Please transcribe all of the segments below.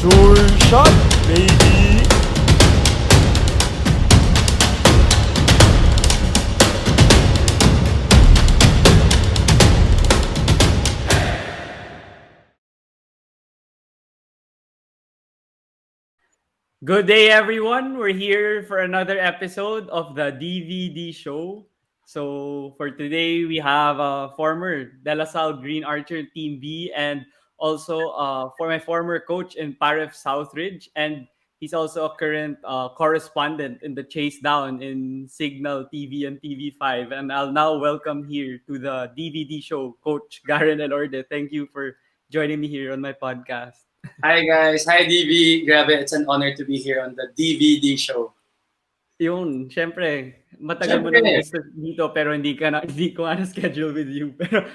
Sure shot, baby! Good day, everyone. We're here for another episode of the DVD show. So, for today, we have former De La Salle Green Archer Team B and also for my former coach in Paref Southridge. And he's also a current correspondent in the Chase Down in Cignal TV and TV5. And I'll now welcome here to the DVD show, Coach Garren Elorde. Thank you for joining me here on my podcast. Hi guys, hi DV. Grabe, it's an honor to be here on the DVD show. Yun, syempre, matagal mo Siyempre, nang gusto dito pero hindi ko na schedule with you. Pero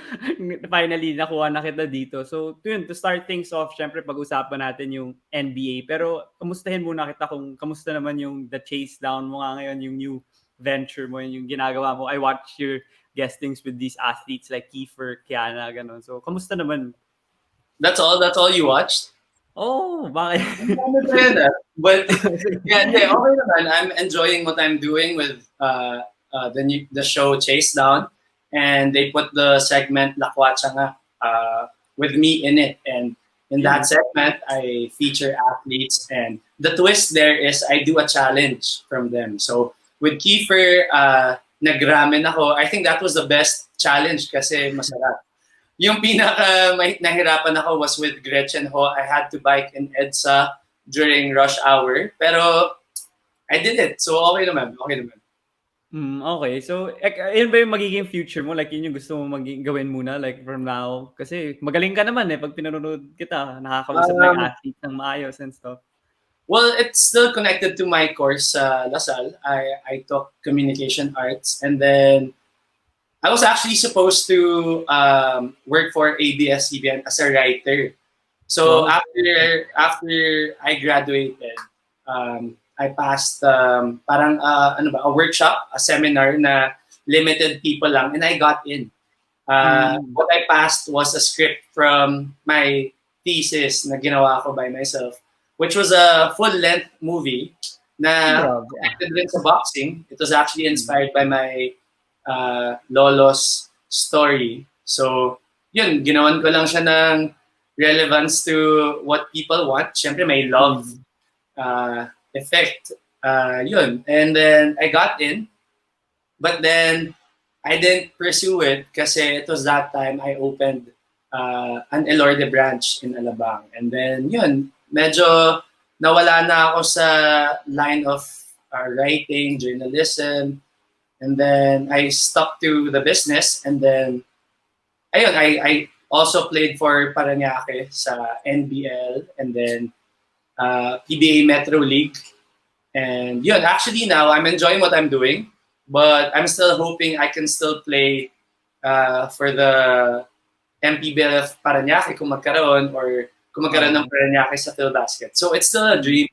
finally, nakuha na kita dito. So, yun, to start things off, syempre, pag-usapan natin yung NBA. Pero, kamustahin muna kita kung kamusta naman yung The Chase Down mo nga ngayon, yung new venture mo, yung ginagawa mo. I watch your guestings with these athletes like Kiefer, Kiana, gano'n. So, kamusta naman? that's all you watched? Oh, bakit? But yeah, okay naman. I'm enjoying what I'm doing with the show Chase Down, and they put the segment La Cuacha nga, with me in it. And in that segment, I feature athletes, and the twist there is I do a challenge from them. So with Kiefer, nagramen ako. I think that was the best challenge kasi masarap. Yung pinaka nahirapan ako was with Gretchen Ho. I had to bike in EDSA during rush hour. Pero I did it. So okay naman. Okay. So, yun ba yung magiging future mo? Like, yun yung gusto mo gawin muna, like, from now? Kasi magaling ka naman eh. Pag pinanonood kita, nakakausap na yung athlete ng maayos and stuff. Well, it's still connected to my course sa La Salle. I took communication arts, and then I was actually supposed to work for ABS-CBN as a writer. So after I graduated, I passed a workshop, a seminar na limited people lang, and I got in. What I passed was a script from my thesis na ginawa ko by myself, which was a full-length movie na connected rin sa boxing. It was actually inspired by my lolo's story. So, yun, ginawan ko lang siya ng relevance to what people want. Siyempre, may love effect. Yun. And then, I got in. But then, I didn't pursue it kasi it was that time I opened an Elorde branch in Alabang. And then, yun, medyo nawala na ako sa line of writing, journalism. And then I stuck to the business, and then ayun, I also played for Parañaque sa NBL, and then PBA Metro League. And yun, actually now I'm enjoying what I'm doing, but I'm still hoping I can still play for the MPBL Parañaque kung magkaroon, or kung magkaroon ng Parañaque sa Phil Basket. So it's still a dream.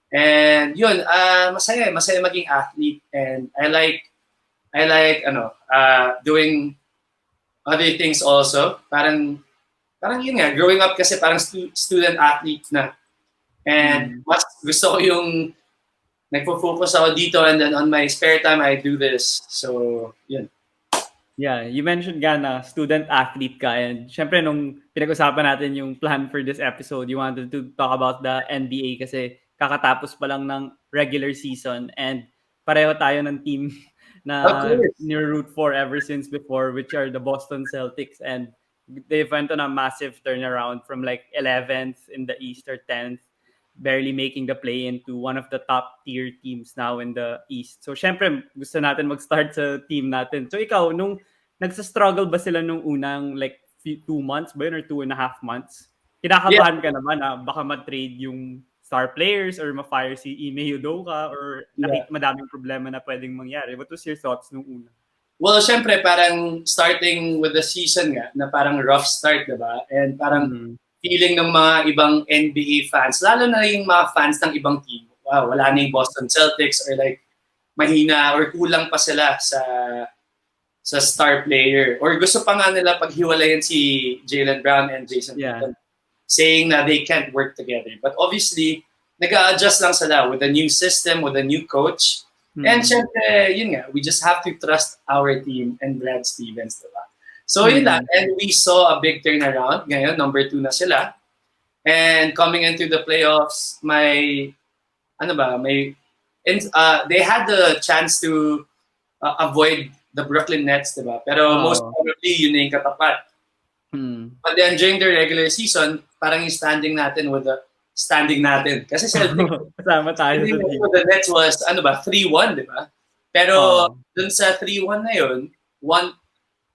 And yun, masaya maging athlete, and I like doing other things also. Parang yun nga, growing up kasi parang student athlete na. And mas gusto ko yung nagpo-focus ako dito, and then on my spare time, I do this. So, yun. Yeah, you mentioned na student athlete ka, and syempre nung pinag-usapan natin yung plan for this episode, you wanted to talk about the NBA kasi kakatapos pa lang ng regular season, and pareho tayo ng team na ni-root for ever since before, which are the Boston Celtics, and they went on a massive turnaround from like 11th in the East or 10th, barely making the play into one of the top tier teams now in the East. So syempre gusto natin mag-start sa team natin. So ikaw, nung nagsa-struggle ba sila nung unang like 2 months ba yun, or 2.5 months? Kinakabahan ka naman na baka ma-trade yung star players or ma-fire si Ime Udoka, or madaming problema na pwedeng mangyari? What was your thoughts nung una? Well, syempre parang starting with the season nga, na parang rough start, diba? And parang feeling ng mga ibang NBA fans, lalo na yung mga fans ng ibang team, wow, wala na yung Boston Celtics, or like mahina or kulang pa sila sa star player. Or gusto pa nga nila paghiwalayan si Jaylen Brown and Jason Tatum. saying that they can't work together. But obviously, nag-a-adjust lang sila with a new system, with a new coach. And syempre, yun nga, we just have to trust our team and Brad Stevens, diba? So yun lang. And we saw a big turnaround. Ngayon, number 2 na sila. And coming into the playoffs, they had the chance to avoid the Brooklyn Nets, diba? Pero most probably, yun na yung katapat. But then during the regular season, parang yung standing natin. Kasi Celtics, kasama tayo sa team. the Nets was, 3-1, di ba? Pero dun sa 3-1 na yun,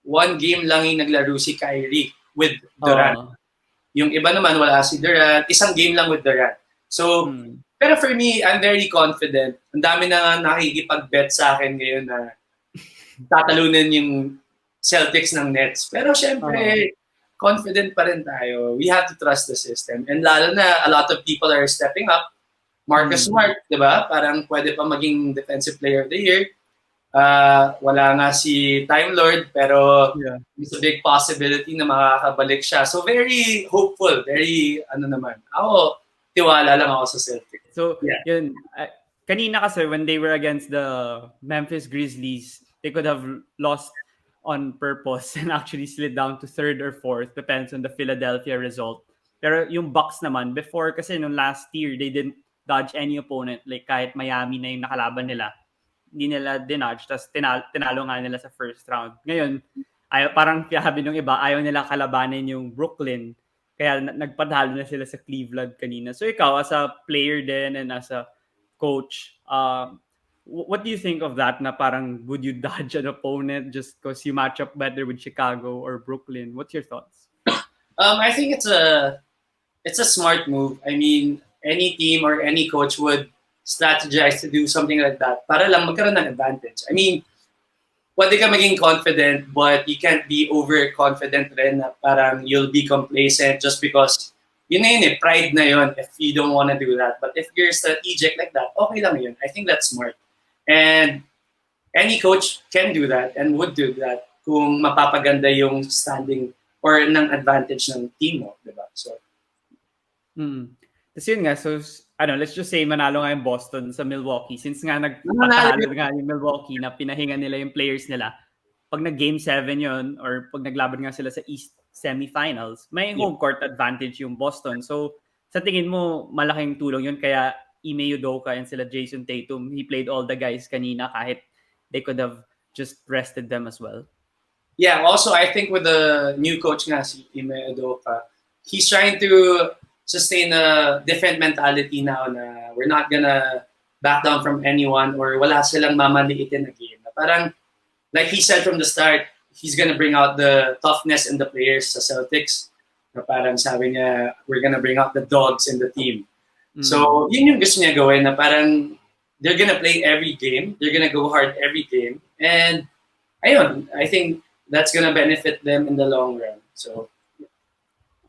one game lang yung naglaro si Kyrie with Durant. Yung iba naman, wala si Durant. Isang game lang with Durant. So, pero for me, I'm very confident. Ang dami na nakikipag-bet sa akin ngayon na tatalunin yung Celtics ng Nets. Pero syempre, confident pa rin tayo. We have to trust the system. And lalo na, a lot of people are stepping up. Marcus Smart, di ba? Parang pwede pa maging Defensive Player of the Year. Wala nga si Time Lord, pero it's a big possibility na makakabalik siya. So very hopeful. Very, ako, tiwala lang ako sa Celtics. So, yun. Kanina kasi when they were against the Memphis Grizzlies, they could have lost on purpose and actually slid down to 3rd or 4th, depends on the Philadelphia result. Pero yung Bucks naman, before kasi nung last year, they didn't dodge any opponent. Like kahit Miami na yung nakalaban nila, hindi nila dinodge. Tapos tinalo nga nila sa first round. Ngayon, parang sabi nung iba, ayaw nila kalabanin yung Brooklyn. Kaya nagpadalo na sila sa Cleveland kanina. So ikaw, as a player din and as a coach, what do you think of that na parang would you dodge an opponent just because you match up better with Chicago or Brooklyn? What's your thoughts? I think it's a smart move. I mean, any team or any coach would strategize to do something like that para lang magkaroon ng advantage. I mean, pwede ka maging confident but you can't be overconfident rin na parang you'll be complacent just because yun pride na yun if you don't want to do that. But if you're strategic like that, okay lang yun. I think that's smart. And any coach can do that and would do that kung mapapaganda yung standing or ng advantage ng team mo, diba? So, Tapos yun nga, so, let's just say manalo nga yung Boston sa Milwaukee. Since nga nagpatalo nga yung Milwaukee na pinahinga nila yung players nila, pag nag-game 7 yun, or pag naglaban nga sila sa East semifinals, may home court advantage yung Boston. So, sa tingin mo, malaking tulong yun, kaya Ime Udoka and sila Jason Tatum, he played all the guys kanina kahit they could have just rested them as well. Yeah, also I think with the new coach nga si Ime Udoka, he's trying to sustain a different mentality now na we're not gonna back down from anyone or wala silang mamaliitin na game. Parang, like he said from the start, he's gonna bring out the toughness in the players sa Celtics. Na parang sabi niya, we're gonna bring out the dogs in the team. So, yun yung gusto niya gawin na parang they're gonna play every game. They're gonna go hard every game. And, ayun, I think that's gonna benefit them in the long run. So,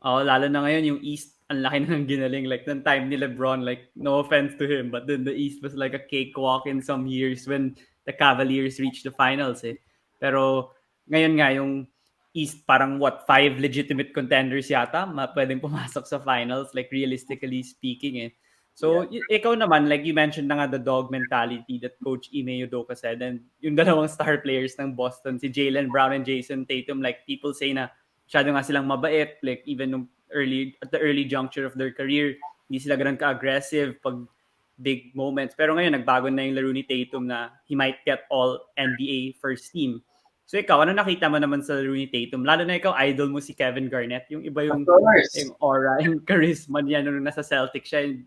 lalo na ngayon yung East, ang laki na ng ginaling. Like, nung time ni LeBron, like, no offense to him, but then the East was like a cakewalk in some years when the Cavaliers reached the finals eh. Pero, ngayon nga, yung East, parang 5 legitimate contenders yata pwedeng pumasok sa finals, like realistically speaking eh. So, ikaw naman, like you mentioned na nga the dog mentality that Coach Ime Udoka said, and yung dalawang star players ng Boston, si Jaylen Brown and Jason Tatum, like people say na masyado nga silang mabait, like even at the early juncture of their career, hindi sila ganun ka-aggressive pag big moments. Pero ngayon, nagbago na yung laro ni Tatum na he might get all NBA first team. So ikaw, ano nakita mo naman sa laro ni Tatum? Lalo na ikaw, idol mo si Kevin Garnett. Yung iba yung aura, yung charisma niya nung nasa Celtics siya.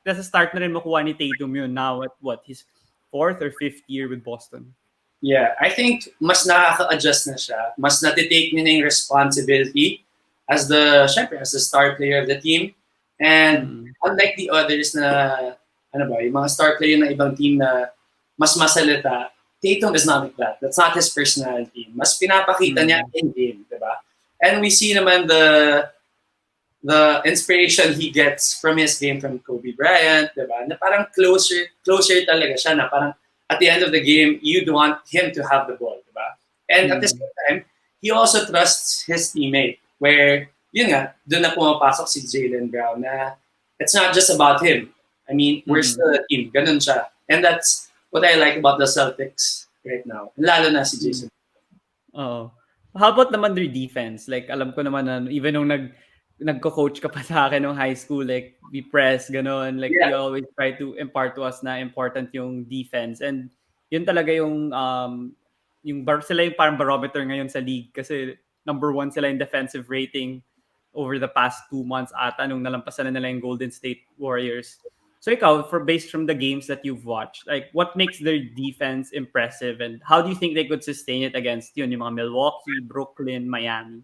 Nasa start na rin makuha ni Tatum yun now at his 4th or 5th year with Boston. Yeah, I think mas nakaka-adjust na siya. Mas natitake niya na yung responsibility as the star player of the team. And unlike the others na, yung mga star player ng ibang team na mas masalita, Tatum is not like that. That's not his personality. Mas pinapakita niya in-game, diba? And we see naman the inspiration he gets from his game from Kobe Bryant, diba? Na parang closer talaga siya na parang at the end of the game, you'd want him to have the ball, diba? And at the same time, he also trusts his teammate where yun nga, doon na pumapasok si Jaylen Brown na it's not just about him. I mean, we're still a team. Ganun siya. And that's what I like about the Celtics right now. Lalo na si Jason. Oo. How about naman their defense? Like, alam ko naman na even nung nagko-coach ka pa sa akin nung high school, like, we press, gano'n. Like, you always try to impart to us na important yung defense. And yun talaga sila yung parang barometer ngayon sa league kasi number 1 sila in defensive rating over the past 2 months ata nung nalampasan na nila yung Golden State Warriors. So ikaw, based from the games that you've watched, like what makes their defense impressive and how do you think they could sustain it against yung mga Milwaukee, Brooklyn, Miami?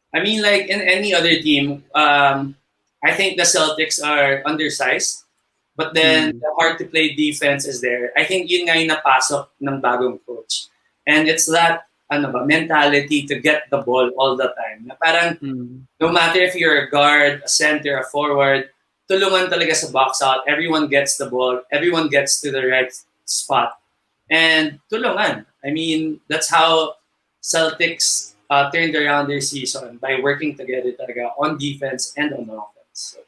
I mean, like in any other team, I think the Celtics are undersized, but then the hard-to-play defense is there. I think yun nga yung napasok ng bagong coach. And it's that mentality to get the ball all the time. Na parang no matter if you're a guard, a center, a forward, tulungan talaga sa box out. Everyone gets the ball. Everyone gets to the right spot. And tulungan. I mean, that's how Celtics turned around their season by working together talaga on defense and on offense. So.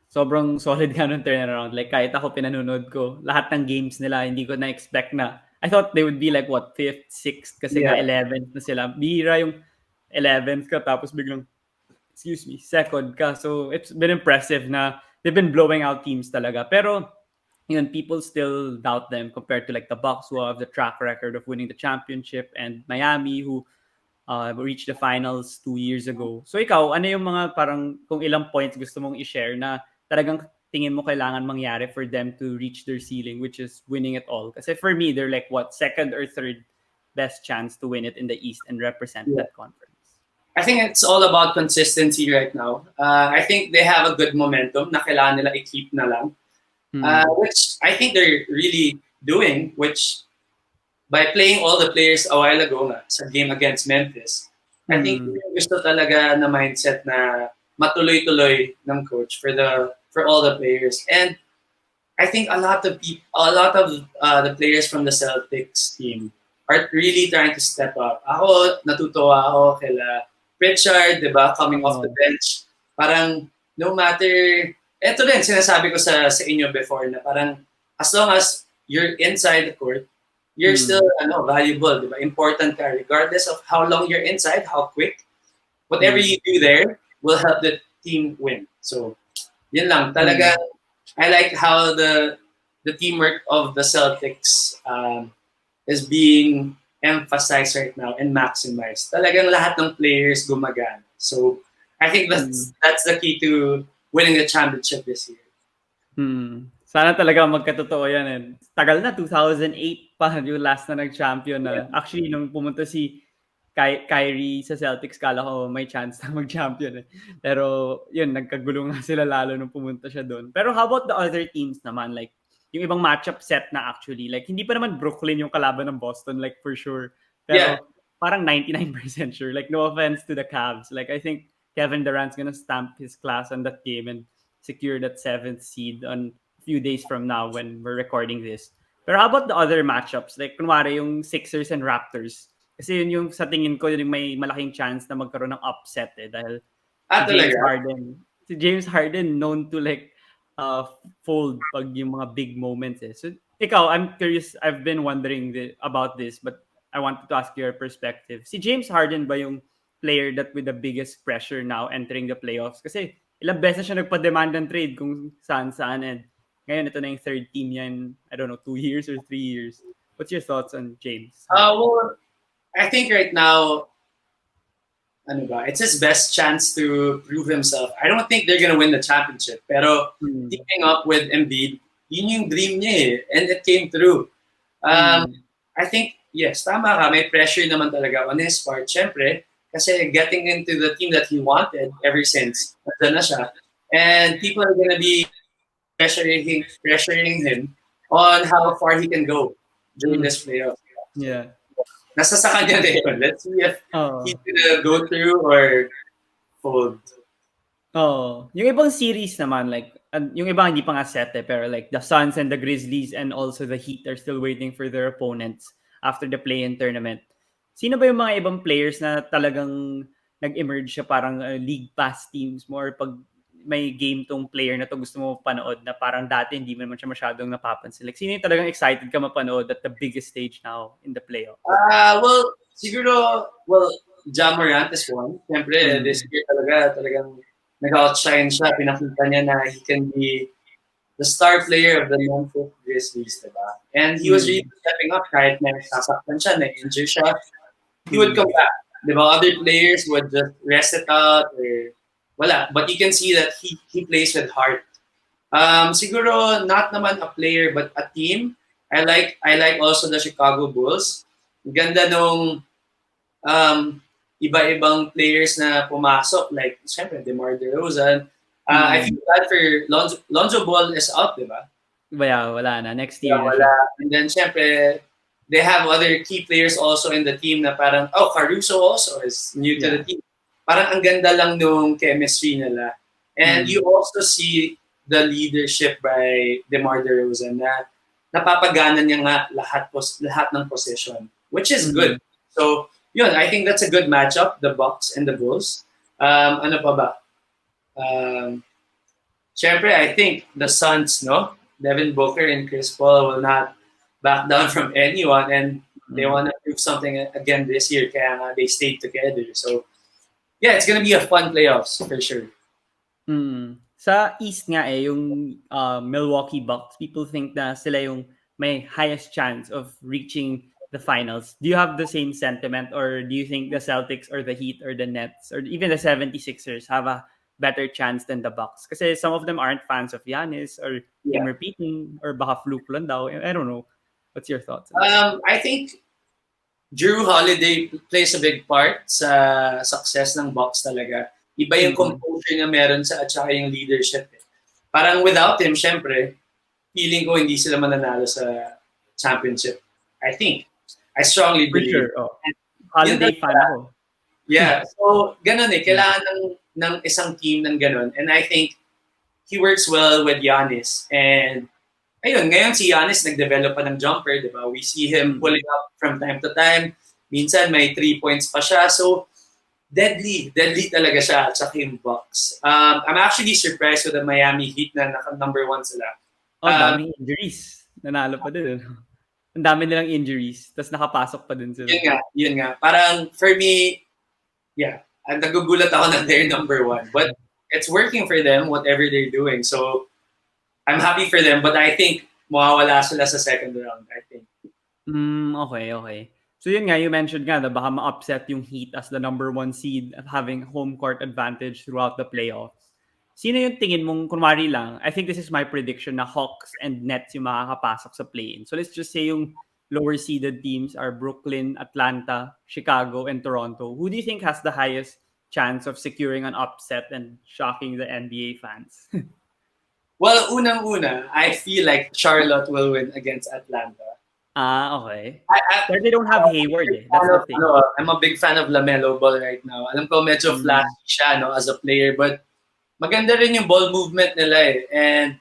Sobrang solid ka nung turnaround. Like, kahit ako pinanonood ko, lahat ng games nila, hindi ko na-expect na. I thought they would be like, 5th, 6th, kasi nga 11th na sila. Bihira yung 11th ka, tapos biglang, 2nd ka. So, it's been impressive na they've been blowing out teams talaga. Pero, yun, people still doubt them compared to like the Bucks who have the track record of winning the championship and Miami who reached the finals 2 years ago. So ikaw, ano yung mga parang kung ilang points gusto mong i-share na talagang tingin mo kailangan mangyari for them to reach their ceiling, which is winning it all? Kasi for me, they're like 2nd or 3rd best chance to win it in the East and represent that conference. I think it's all about consistency right now. I think they have a good momentum na kailangan nila i-keep na lang. Which I think they're really doing, which by playing all the players a while ago nga, sa game against Memphis, I think gusto talaga na mindset na matuloy-tuloy ng coach for all the players. And I think a lot of the players from the Celtics team are really trying to step up. Ako, natutuwa ako kila Pritchard, di ba, coming off the bench. Parang no matter, eto din, sinasabi ko sa inyo before na parang as long as you're inside the court, you're still valuable, di ba? Important ka regardless of how long you're inside, how quick. Whatever you do there will help the team win. So, yun lang. Talaga, I like how the teamwork of the Celtics is being emphasized right now and maximized. Talagang lahat ng players gumagana. So, I think that's the key to winning the championship this year. Sana talaga magkatotoo yan. And tagal na, 2008 pa yung last na nag-champion na. Actually, nung pumunta si Kyrie sa Celtics, kala ko may chance na mag-champion. Pero yun, nagkagulo nga sila lalo nung pumunta siya doon. Pero how about the other teams naman? Like, yung ibang matchup set na actually. Like, hindi pa naman Brooklyn yung kalaban ng Boston, like for sure. Pero parang 99% sure. Like, no offense to the Cavs. Like, I think Kevin Durant's gonna stamp his class on that game and secure that 7th seed on a few days from now when we're recording this. Pero how about the other matchups? Like, kunwari yung Sixers and Raptors. Kasi yun yung sa tingin ko, yun yung may malaking chance na magkaroon ng upset dahil si James Harden known to like fold pag yung mga big moments So ikaw, I'm curious, I've been wondering about this, but I wanted to ask your perspective. Si James Harden ba yung player that with the biggest pressure now entering the playoffs? Kasi ilang beses siya nagpa-demand ng trade kung saan-saan and ngayon ito na yung 3rd team niya in, I don't know, 2 years or 3 years. What's your thoughts on James? Well, I think right now, it's his best chance to prove himself. I don't think they're gonna win the championship. Pero teaming up with Embiid, yun yung dream niya eh. And it came through. I think, yes, tama ka. May pressure naman talaga on his part. Siyempre, kasi getting into the team that he wanted ever since, nandun na siya. And people are gonna be pressuring him on how far he can go during this playoff. Yeah. Nasa sa kanya din. Let's see if he's gonna go through or fold. Yung ibang series naman, like, yung ibang hindi pa nga set pero like the Suns and the Grizzlies and also the Heat are still waiting for their opponents after the play-in tournament. Sino ba yung mga ibang players na talagang nag-emerge siya parang league pass teams more pag may game tong player na to gusto mo panood na parang dati hindi mo naman siya masyadong napapansin. Like, sino yung talagang excited ka mapanood at the biggest stage now in the playoff? Well, siguro, Ja Morant is one. Siyempre, this year talagang nag-outshine siya. Pinakita niya na he can be the star player of the Memphis Grizzlies, diba? And he was really stepping up kahit na sasaktan siya, na-injure siya. He would come back. Diba? Other players would just rest it out or wala. But you can see that he plays with heart. Siguro not naman a player but a team. I like also the Chicago Bulls. Ganda nung iba-ibang players na pumasok, like syempre DeMar DeRozan. I feel bad for Lonzo Ball is out, diba? Wala na. Next year. Wala. And then syempre they have other key players also in the team na parang Caruso also is new to the team. Parang ang ganda lang nung chemistry nila. And you also see the leadership by DeMar DeRozan na napapagana niya nga lahat ng position, which is good. So, yun, I think that's a good matchup, the Bucks and the Bulls. Ano pa ba? Syempre, I think the Suns, no? Devin Booker and Chris Paul will not back down from anyone and they want to prove something again this year kaya nga they stayed together. So, yeah, it's gonna be a fun playoffs for sure. Sa East nga yung Milwaukee Bucks, people think na sila yung may highest chance of reaching the finals. Do you have the same sentiment or do you think the Celtics or the Heat or the Nets or even the 76ers have a better chance than the Bucks? Kasi some of them aren't fans of Giannis or him repeating or baka fluke lang daw. I don't know. What's your thoughts? I think Drew Holiday plays a big part sa success ng Bucks talaga. Iba yung composure na meron at saka yung leadership. Parang without him, syempre, feeling ko hindi sila mananalo sa championship. I think. I strongly believe. For sure. Holiday fan ako. Yeah. So, ganun kailangan ng isang team ng ganun. And I think he works well with Giannis. And ayun, ngayon si Giannis nag-develop pa ng jumper, di ba? We see him pulling up from time to time. Minsan may 3 points pa siya. So, deadly talaga siya at saka yung Bucks. I'm actually surprised with the Miami Heat na naka-number 1 sila. Daming injuries. Nanalo pa din. Ang dami nilang injuries. Tapos nakapasok pa din sila. Yun nga. Parang for me, nagugulat ako na they're number 1. But it's working for them, whatever they're doing. So, I'm happy for them. But I think mawawala sila sa second round, I think. Okay. So yun nga, you mentioned nga na baka ma-upset yung Heat as the number 1 seed of having home court advantage throughout the playoffs. Sino yung tingin mong, kunwari lang, I think this is my prediction na Hawks and Nets yung makakapasok sa play-in. So let's just say yung lower seeded teams are Brooklyn, Atlanta, Chicago, and Toronto. Who do you think has the highest chance of securing an upset and shocking the NBA fans? Well, unang-una, I feel like Charlotte will win against Atlanta. Okay. But they don't have Hayward That's the thing. I'm a big fan of LaMelo Ball right now. Alam ko medyo flashy siya as a player, but maganda rin yung ball movement nila And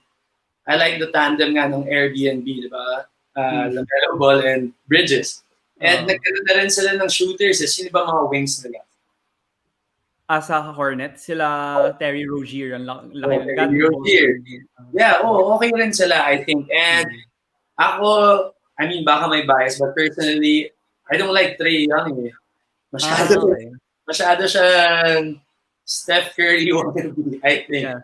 I like the tandem nga ng Airbnb, di ba? LaMelo Ball and Bridges. And nagkaroon rin sila ng shooters. Sino ba mga wings nila? Sa Hornets, sila Terry Rozier. Terry Rozier. Yeah, okay rin sila, I think. And ako, I mean, baka may bias, but personally, I don't like Trae Young. Masyado siyang Steph Curry wannabe, I think. Yeah.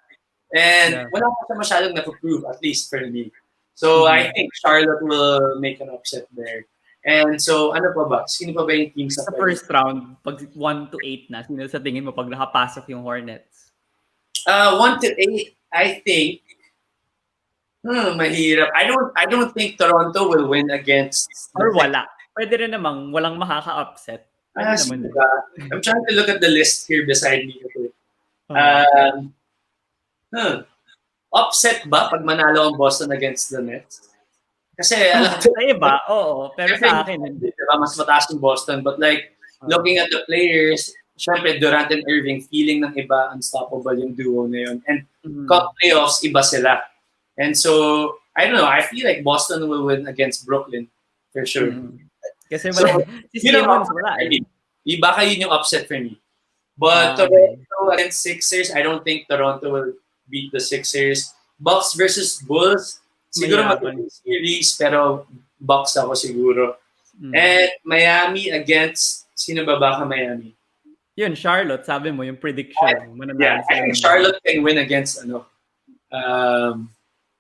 And wala pa siya masyadong na-prove, at least for me. So, I think Charlotte will make an upset there. And so, ano pa ba? Sino pa ba yung team sa first round, pag 1 to 8 na, sino sa tingin mo pag nakapasok yung Hornets? 1 to 8, I think, mahirap. I don't think Toronto will win against... Or wala. Pwede rin namang walang makaka-upset. I'm trying to look at the list here beside me. Upset ba pag manalo ang Boston against the Nets? Kasi sa iba, oo. Pero sa akin, diba, mas mataas yung Boston. But like, looking at the players, syempre Durant and Irving, feeling ng iba, unstoppable yung duo na yun. And cup playoffs, iba sila. And so, I don't know, I feel like Boston will win against Brooklyn for sure. Kasi wala. Si Simmons wala. Baka yun yung upset for me. But Okay. Toronto against Sixers, I don't think Toronto will beat the Sixers. Bucks versus Bulls, siguro Mahirapan. magiging series, pero Bucks ako siguro. And Miami against, sino ba baka Miami? Yun, Charlotte, sabi mo, yung prediction mo, Yeah, mananalo I sila think ng Charlotte can win against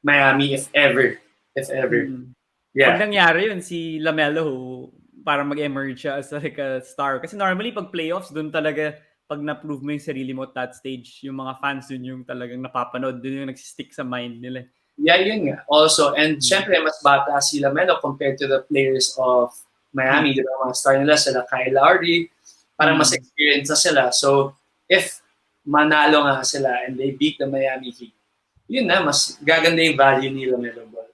Miami if ever. If ever. Mm. Pag Yeah. nangyari yun, si Lamelo, parang mag-emerge siya as like a star. Kasi normally, pag playoffs, dun talaga, pag na-prove mo yung sarili mo at that stage, yung mga fans dun yung talagang napapanood, dun yung nagsistick sa mind nila. Yeah, yun nga. Also, and syempre, mas bata si Lamelo compared to the players of Miami. Di ba, mga star nila, sila Kyle Lowry, parang mas experienced na sila. So, if manalo nga sila and they beat the Miami Heat, yun na, mas gaganda yung value ni Lamelo Ball.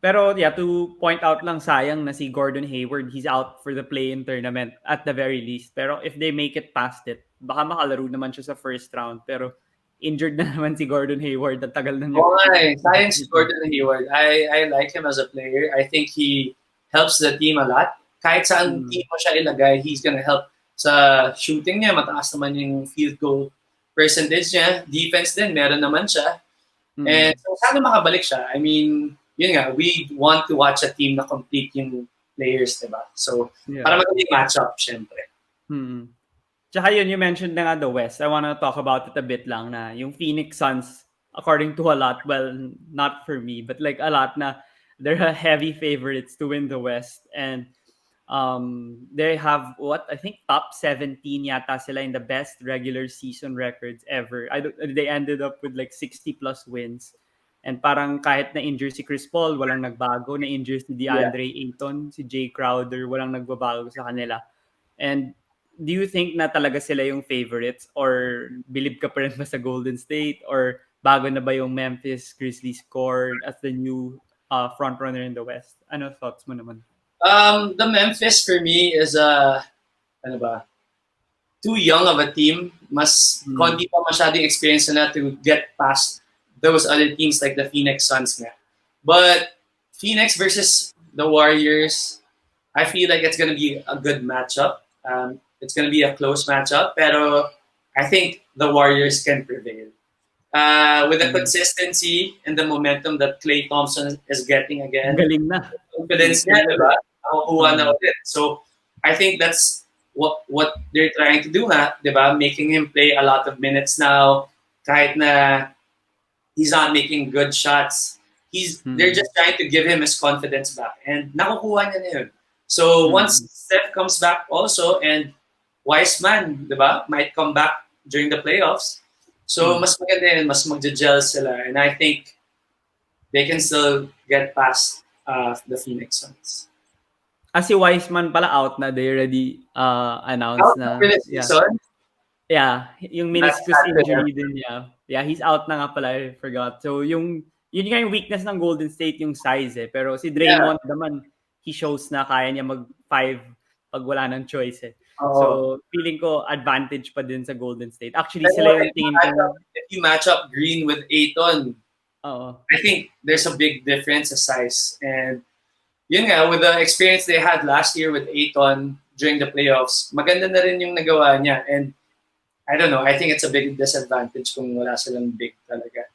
Pero yeah, to point out lang, sayang na si Gordon Hayward, he's out for the play-in tournament at the very least. Pero if they make it past it, baka makalaro naman siya sa first round. Pero injured na naman si Gordon Hayward, at tagal na niya. Oo nga eh. Sayang si Gordon Hayward. I like him as a player. I think he helps the team a lot. Kahit saan team mo siya ilagay, he's gonna help sa shooting niya. Mataas naman yung field goal percentage niya. Defense din, meron naman siya. And so, sana makabalik siya. I mean, yun nga, we want to watch a team na complete yung players, diba? So, para magandang matchup, syempre. Tsaka yun, you mentioned na nga the West. I wanna talk about it a bit lang na yung Phoenix Suns, according to a lot, well, not for me, but like a lot na they're a heavy favorites to win the West. And they have I think top 17 yata sila in the best regular season records ever. They ended up with like 60 plus wins. And parang kahit na-injure si Chris Paul, walang nagbago. Na-injure si DeAndre Ayton, si Jay Crowder, walang nagbabago sa kanila. And do you think na talaga sila yung favorites? Or believe ka pa rin ba sa Golden State? Or bago na ba yung Memphis Grizzlies core as the new frontrunner in the West? Ano thoughts mo naman? The Memphis for me is too young of a team. Mas konti pa masyadong experience na to get past those other teams like the Phoenix Suns nga. But Phoenix versus the Warriors, I feel like it's going to be a good matchup. It's going to be a close matchup, pero I think the Warriors can prevail. With the consistency and the momentum that Klay Thompson is getting again. Galing na. Confidence niya, diba? Nakukuha na ulit. So, I think that's what they're trying to do nga, diba? Making him play a lot of minutes now, kahit na he's not making good shots. They're just trying to give him his confidence back. And nakukuha niya na yun. So, once Steph comes back also, and Wiseman, diba, might come back during the playoffs. So, mas maganda yun, mas magja-gel sila. And I think they can still get past the Phoenix Suns. Si Wiseman pala out na. They already announced out na. For the season? Yeah, yung meniscus injury din niya. Yeah, he's out na nga pala. I forgot. So, yun nga yung weakness ng Golden State, yung size eh. Pero si Draymond naman, he shows na kaya niya mag-5 pag wala ng choice eh. So, feeling ko advantage pa din sa Golden State. Actually, sila yung tingin ko. If you match up Green with Ayton, I think there's a big difference in size. And yun nga, with the experience they had last year with Ayton during the playoffs, maganda na rin yung nagawa niya. And I don't know, I think it's a big disadvantage kung wala silang big talaga.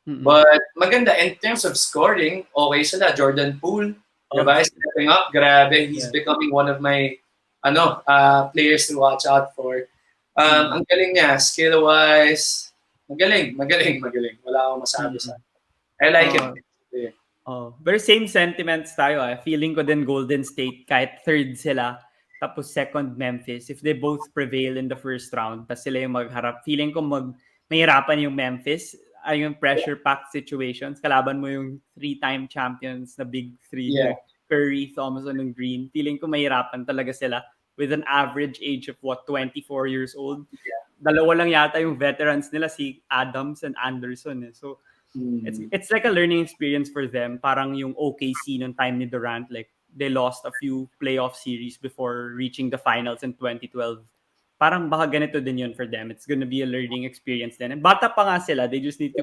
But maganda, in terms of scoring, okay sila. Jordan Poole, diba? Stepping up, grabe. He's becoming one of my players to watch out for. Ang galing niya, skill-wise, magaling. Wala akong masabi sa I like him. Pero same sentiments tayo. Feeling ko din Golden State, kahit third sila, tapos second Memphis, if they both prevail in the first round, tapos sila yung magharap, feeling ko mahirapan yung Memphis, yung pressure-packed situations, kalaban mo yung 3-time champions na big three, like Curry, Thompson, and Green, feeling ko mahirapan talaga sila with an average age of 24 years old. Dalawa lang yata yung veterans nila, si Adams and Anderson. So, it's like a learning experience for them. Parang yung OKC nung time ni Durant, like, they lost a few playoff series before reaching the finals in 2012. Parang baka ganito din yun for them. It's gonna be a learning experience din. And bata pa nga sila, they just need to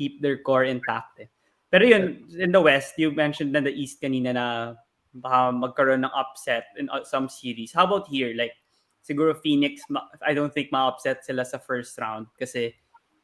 keep their core intact. Pero yun, in the West, you mentioned na the East kanina na baka magkaroon ng upset in some series. How about here? Like, siguro Phoenix, I don't think ma-upset sila sa first round kasi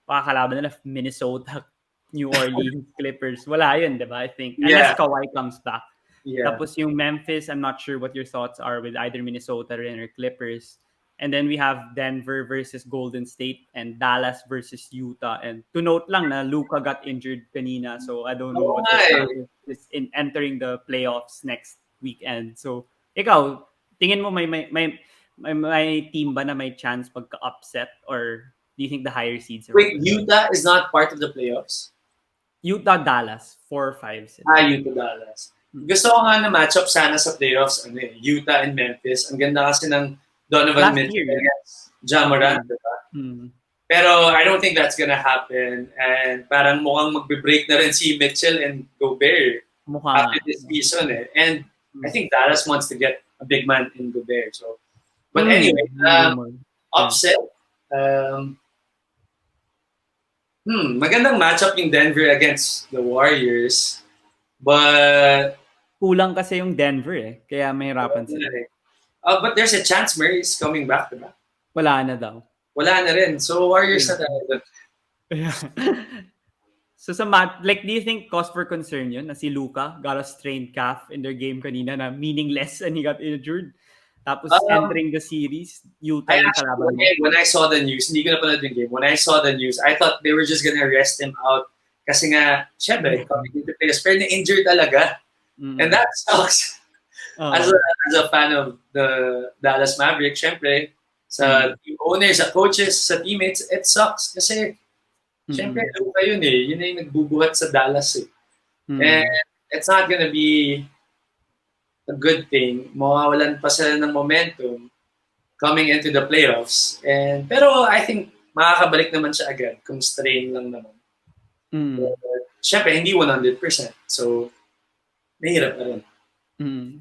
pakakalaban nila Minnesota, New Orleans, Clippers. Wala yun, di ba? I think. Unless Kawhi comes back. Yeah. Tapos yung Memphis, I'm not sure what your thoughts are with either Minnesota or Clippers. And then we have Denver versus Golden State and Dallas versus Utah. And to note lang na Luka got injured kanina, so I don't know what the status is in entering the playoffs next weekend. So ikaw, tingin mo may team ba na may chance pagka-upset, or do you think the higher seeds are? Wait, Utah is not part of the playoffs? Utah, Dallas, 4-5 sila. Utah, Dallas. Gusto ko nga na matchup sana sa playoffs, Utah and Memphis. Ang ganda kasi ng Donovan Mitchell against Ja Morant, diba? Pero I don't think that's gonna happen. And parang mukhang magbe-break na rin si Mitchell and Gobert after this season. And I think Dallas wants to get a big man in Gobert. So, but anyway, upset. Magandang matchup yung Denver against the Warriors. But kulang kasi yung Denver kaya mahirapan sila. But there's a chance Murray is coming back, diba? Wala na daw. Wala na rin. So Warriors na tayo. So do you think cause for concern yun na si Luka got a strained calf in their game kanina na meaningless and he got injured? Tapos entering the series, Utah yung kalaban mo. When I saw the news, hindi ko na pala yung game. When I saw the news, I thought they were just gonna rest him out kasi nga, syempre, coming into players, pero na-injured talaga. And that sucks. As a fan of the Dallas Mavericks, syempre, sa team owners, sa coaches, sa teammates, it sucks. Kasi, syempre, Luka yun Yun na yung nagbubuhat sa Dallas And it's not gonna be a good thing. Mawawalan pa sila ng momentum coming into the playoffs. Pero I think makakabalik naman siya agad kung strain lang naman. Syempre, hindi 100%. So, mahirap na rin.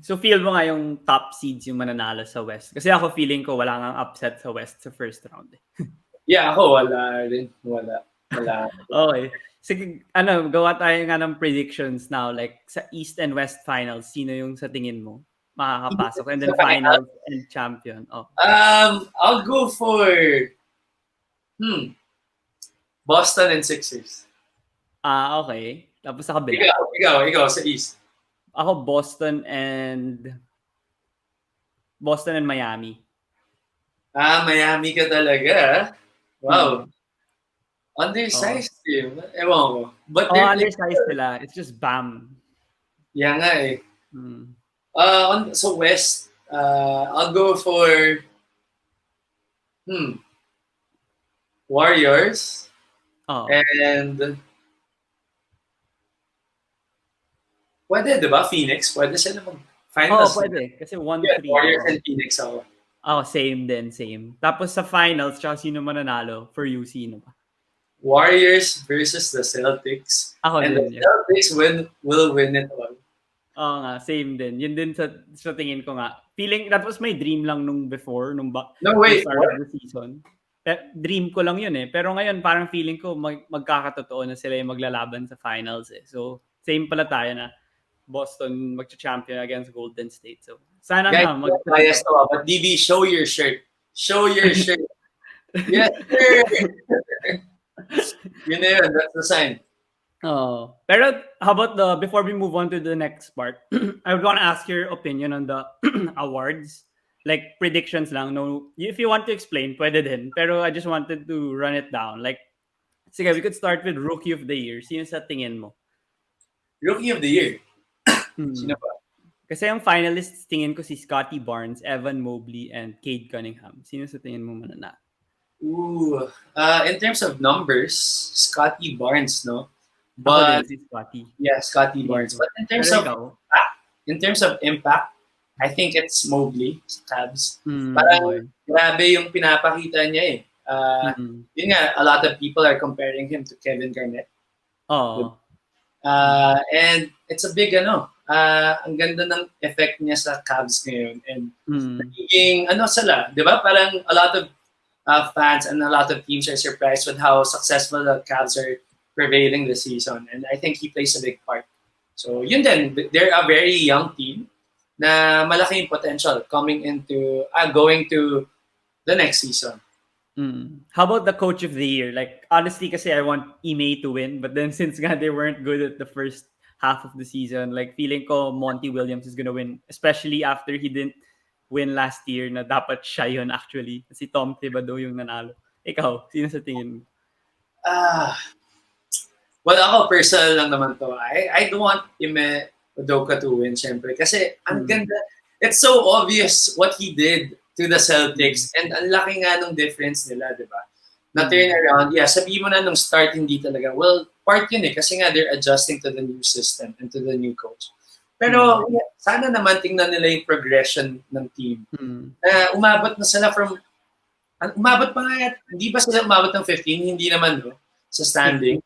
So feel mo nga yung top seeds yung mananalo sa West? Kasi ako feeling ko wala nga upset sa West sa first round. Yeah, ako wala rin. Wala. Okay. Sige, gawa tayo nga ng predictions now. Like sa East and West Finals, sino yung sa tingin mo makakapasok? And then Finals and Champion. I'll go for Boston and Sixers. Okay. Tapos sa kabila. Ikaw sa East. Ako Boston and Miami. Miami ka talaga. Wow. Undersized team. Ewan ko. But undersized sila. It's just Bam. Yeah nga So West, I'll go for Warriors. And pwede, diba? Phoenix. Pwede sila mag-finals. Pwede. Kasi 1-3. Warriors and Phoenix ako. Same. Tapos sa finals, tsaka sino mananalo? For you, sino ba? Warriors versus the Celtics. The Celtics will win it all. Oo nga, same din. Yun din sa tingin ko nga. Feeling, that was my dream lang nung before, start of the season. Dream ko lang yun Pero ngayon, parang feeling ko magkakatotoo na sila yung maglalaban sa finals So, same pala tayo na Boston magcha-champion against Golden State. So, sana guys, nga bias to but DB, show your shirt. Yes, sir. Yun na yun. That's the sign. Pero how about before we move on to the next part, I would want to ask your opinion on the awards. Like predictions lang. No, if you want to explain, pwede din. Pero I just wanted to run it down. Like, sige, we could start with Rookie of the Year. Sino sa tingin mo? Rookie of the Year? Sino ba? Kasi yung finalists, tingin ko si Scottie Barnes, Evan Mobley, and Cade Cunningham. Sino sa tingin mo mananalo? In terms of numbers, Scottie Barnes, no? But si Scottie. Yeah, Scottie Barnes. But in terms of impact, I think it's Mobley sa Cavs. Parang grabe yung pinapakita niya Yun nga, a lot of people are comparing him to Kevin Garnett. And it's a big ang ganda ng effect niya sa Cavs ngayon. And nagiging sila, di ba? Parang a lot of fans and a lot of teams are surprised with how successful the Cavs are prevailing this season. And I think he plays a big part. So yun din, they're a very young team na malaki yung potential going to the next season. How about the coach of the year? Like, honestly, kasi I want Ime to win, but then since nga they weren't good at the first half of the season, like feeling ko Monty Williams is gonna win, especially after he didn't win last year na dapat siya yun actually. Si Tom Thibodeau yung nanalo. Ikaw, sino sa tingin mo? Ah, well, ako personal lang naman to. I don't want Ime Udoka to win, syempre. Kasi ang ganda. It's so obvious what he did to the Celtics. And ang laki nga nung difference nila, di ba? Na turn around, yeah, sabihin mo na nung start, hindi talaga. Well, part yun eh. Kasi nga they're adjusting to the new system and to the new coach. Pero sana naman tingnan nila yung progression ng team. Umabot na sila from, umabot pa nga, hindi ba sila umabot ng 15? Hindi naman, no? Sa standing.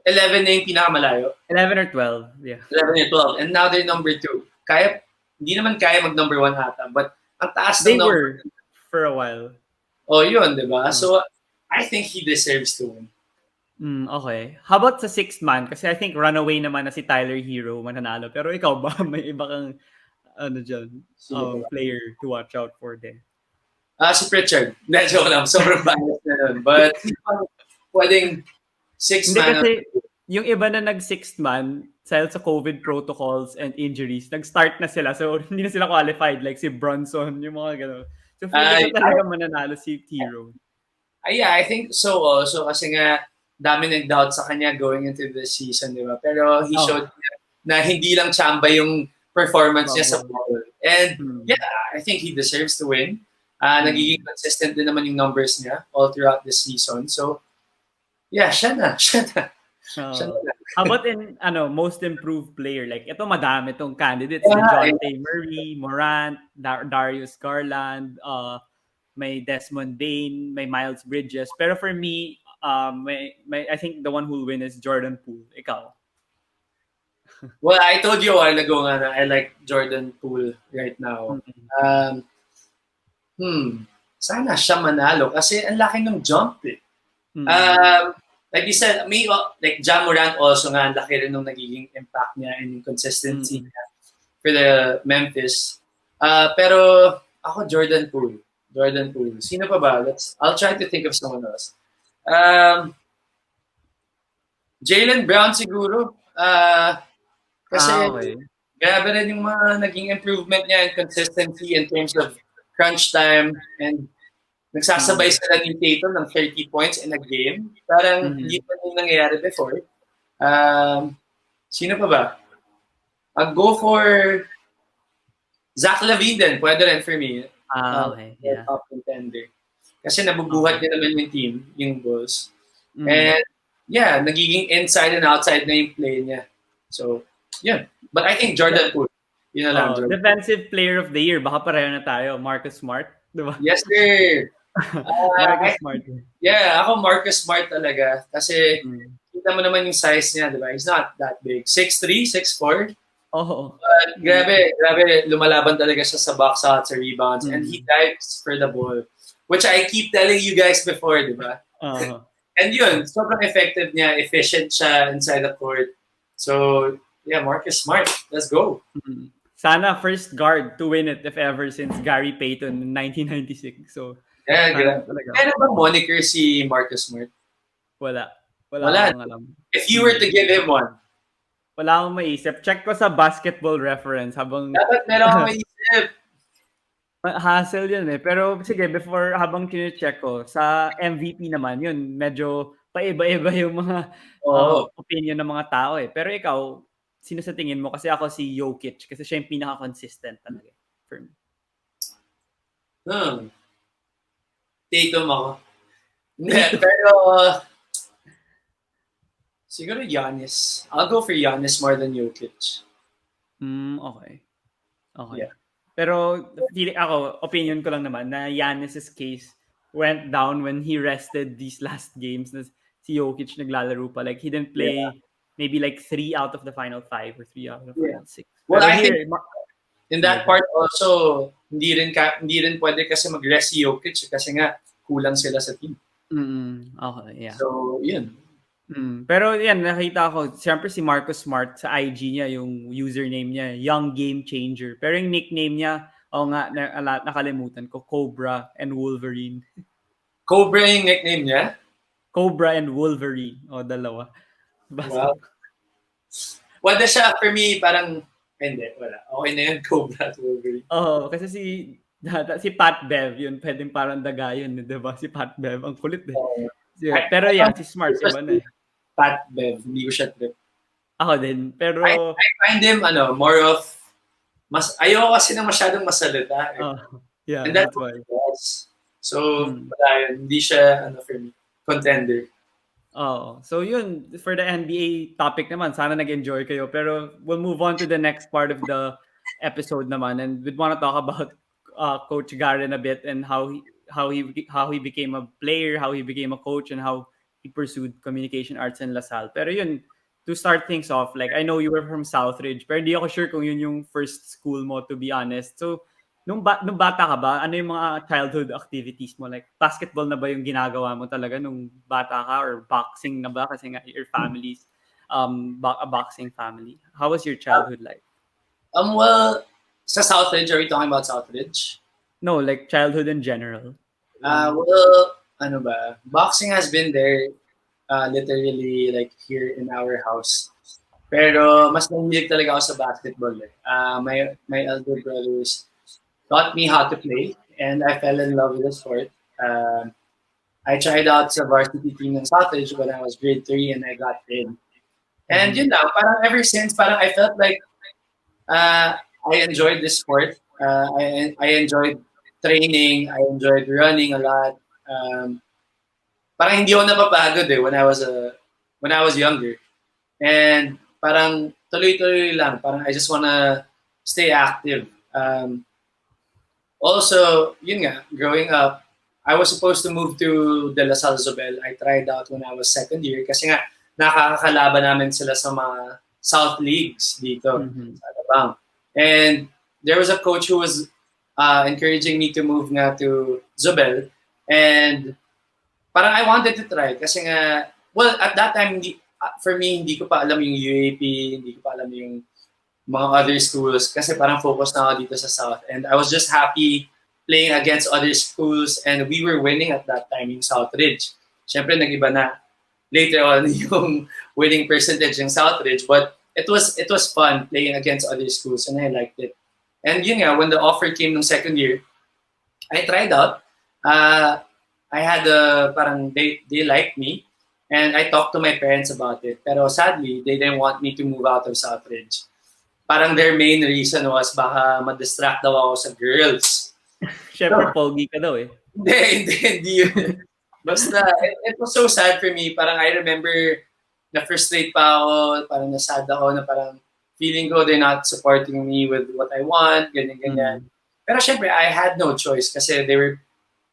11 na yung pinakamalayo. 11 or 12, yeah. 11 or 12. And now they're number 2. Kaya, hindi naman kaya mag number 1 ata. But ang taas they ng were for a while. Oh, yun, di ba? So, I think he deserves to win. Okay. How about sa 6th man? Kasi I think runaway naman na si Tyler Hero mananalo. Pero ikaw ba? May iba kang player to watch out for din? Si Pritchard. Medyo lang. Sobrang biased na nun. But, pwedeng 6 man. Kasi yung iba na nag-6th man, dahil sa COVID protocols and injuries, nag-start na sila. So, hindi na sila qualified. Like si Bronson, yung mga gano'n. So, feeling ko talaga mananalo si Hero. Yeah, I think so also. Kasi nga, dami nag-doubt sa kanya going into the season, di ba? Pero he showed na hindi lang chamba yung performance niya sa ball. And yeah, I think he deserves to win. Nagiging consistent din naman yung numbers niya all throughout the season. So, yeah, siya na. How about in most improved player? Like, ito madami itong candidates. Dejounte Murray, Morant, Darius Garland, may Desmond Bain, may Miles Bridges. Pero for me, I think the one who will win is Jordan Poole. Ikaw? Well, I told you a while ago nga na I like Jordan Poole right now. Sana siya manalo kasi ang laki ng jump eh. Like you said, like Ja Morant also nga, ang laki rin nung nagiging impact niya and yung consistency niya for the Memphis. Pero ako, Jordan Poole. Sino pa ba? I'll try to think of someone else. Jaylen Brown siguro. Kasi grabe rin yung mga naging improvement niya and consistency in terms of crunch time and nagsasabay sila ni Tatum ng 30 points in a game. Parang hindi pa yung nangyayari before. Sino pa ba? I'll go for Zach LaVine din. Pwede rin for me. Okay. Yeah. Top contender. Kasi nabubuhat niya naman yung team, yung Bulls. And yeah, nagiging inside and outside na yung play niya. So, yeah. But I think Jordan Poole. Yun na lang, Jordan. Defensive player of the year. Baka pareho na tayo. Marcus Smart. Diba? Yes, sir. Marcus Smart. Yeah, ako Marcus Smart talaga. Kasi kita mo naman yung size niya, di ba? He's not that big. 6'3", 6'4". But grabe, lumalaban talaga siya sa box out, sa rebounds. And he dives for the ball. Which I keep telling you guys before, di ba? And yun, sobrang effective niya. Efficient siya inside the court. So, yeah, Marcus Smart. Let's go. Sana first guard to win it, if ever, since Gary Payton in 1996. So, yeah, kaya ba moniker si Marcus Smart? Wala akong alam. If you were to give him one? Wala akong maisip. Check ko sa Basketball Reference habang... Dapat meron akong maisip. Hassle yun eh. Pero sige, habang kine-check ko, sa MVP naman, yun, medyo paiba-iba yung mga opinion ng mga tao eh. Pero ikaw, sino sa tingin mo? Kasi ako si Jokic. Kasi siya yung pinaka-consistent talaga for me. Tatum ako. Pero siguro Giannis. I'll go for Giannis more than Jokic. Okay. Yeah. Pero opinion ko lang naman na Giannis' case went down when he rested these last games. Si Jokic naglalaro pa. Like, he didn't play maybe like 3 out of the final 5 or 3 out of the final 6. Well, I think in that part also, hindi rin pwede kasi mag-rest si Jokic kasi nga kulang sila sa team. Okay, yeah. So, yun. Pero yan, nakita ko, siyempre si Marcus Smart sa IG niya, yung username niya, Young Game Changer. Pero yung nickname niya Oo nga, nakalimutan ko. Cobra and Wolverine. Cobra yung nickname niya? Cobra and Wolverine. O, dalawa. Wow. What the siya, for me, parang, hindi, wala. Okay na yun, Cobra at Wolverine. Oo, kasi si Pat Bev, yun, pwedeng parang daga yun, di ba? Si Pat Bev, ang kulit eh. Pero si Smart, iba na eh. Pat Bev, hindi ko siya trip. Ako din, pero... I find him, more of, ayoko kasi na masyadong masalita. Yeah, and that's why. what he does. So, wala yun. Hindi siya, for me, contender. So yun, for the NBA topic naman, sana nag-enjoy kayo. Pero we'll move on to the next part of the episode naman, and we'd want to talk about Coach Garren a bit and how he became a player, how he became a coach, and how he pursued communication arts in La Salle. Pero yun, to start things off, like I know you were from Southridge, pero di ako sure kung yun yung first school mo, to be honest. So nung bata ka ba, ano yung mga childhood activities mo? Like, basketball na ba yung ginagawa mo talaga nung bata ka? Or boxing na ba? Kasi nga, your family's a boxing family. How was your childhood life? Well, sa Southridge, are we talking about Southridge? No, like childhood in general. Well, boxing has been there literally like here in our house. Pero mas nangilig talaga ako sa basketball eh. My elder brothers taught me how to play, and I fell in love with the sport. I tried out sa varsity team ng Southridge when I was grade 3 and I got in. And yun lang, parang ever since, parang I felt like I enjoyed this sport. I enjoyed training. I enjoyed running a lot. Parang hindi ako napapagod eh when I was younger. And parang tuloy-tuloy lang. Parang I just wanna stay active. Also, yun nga, growing up, I was supposed to move to De La Salle Zobel. I tried out when I was second year kasi nga nakakakalaban namin sila sa mga South Leagues dito sa Alabang. And there was a coach who was encouraging me to move nga to Zobel. And parang I wanted to try kasi nga, well, at that time, for me, hindi ko pa alam yung UAP, hindi ko pa alam yung mga other schools kasi parang focus na ako dito sa South. And I was just happy playing against other schools and we were winning at that time yung Southridge. Siyempre, nag-iba na later on yung winning percentage ng Southridge, but it was fun playing against other schools and I liked it. And yun nga, when the offer came ng second year, I tried out. I had parang they liked me and I talked to my parents about it. Pero sadly, they didn't want me to move out of Southridge. Parang their main reason was baka ma-distract daw ako sa girls. Siyempre, pogi ka daw eh. Hindi yun. Basta, it was so sad for me. Parang I remember na-frustrate pa ako, parang nasad ako na parang feeling ko they're not supporting me with what I want, ganyan. Pero syempre, I had no choice kasi they were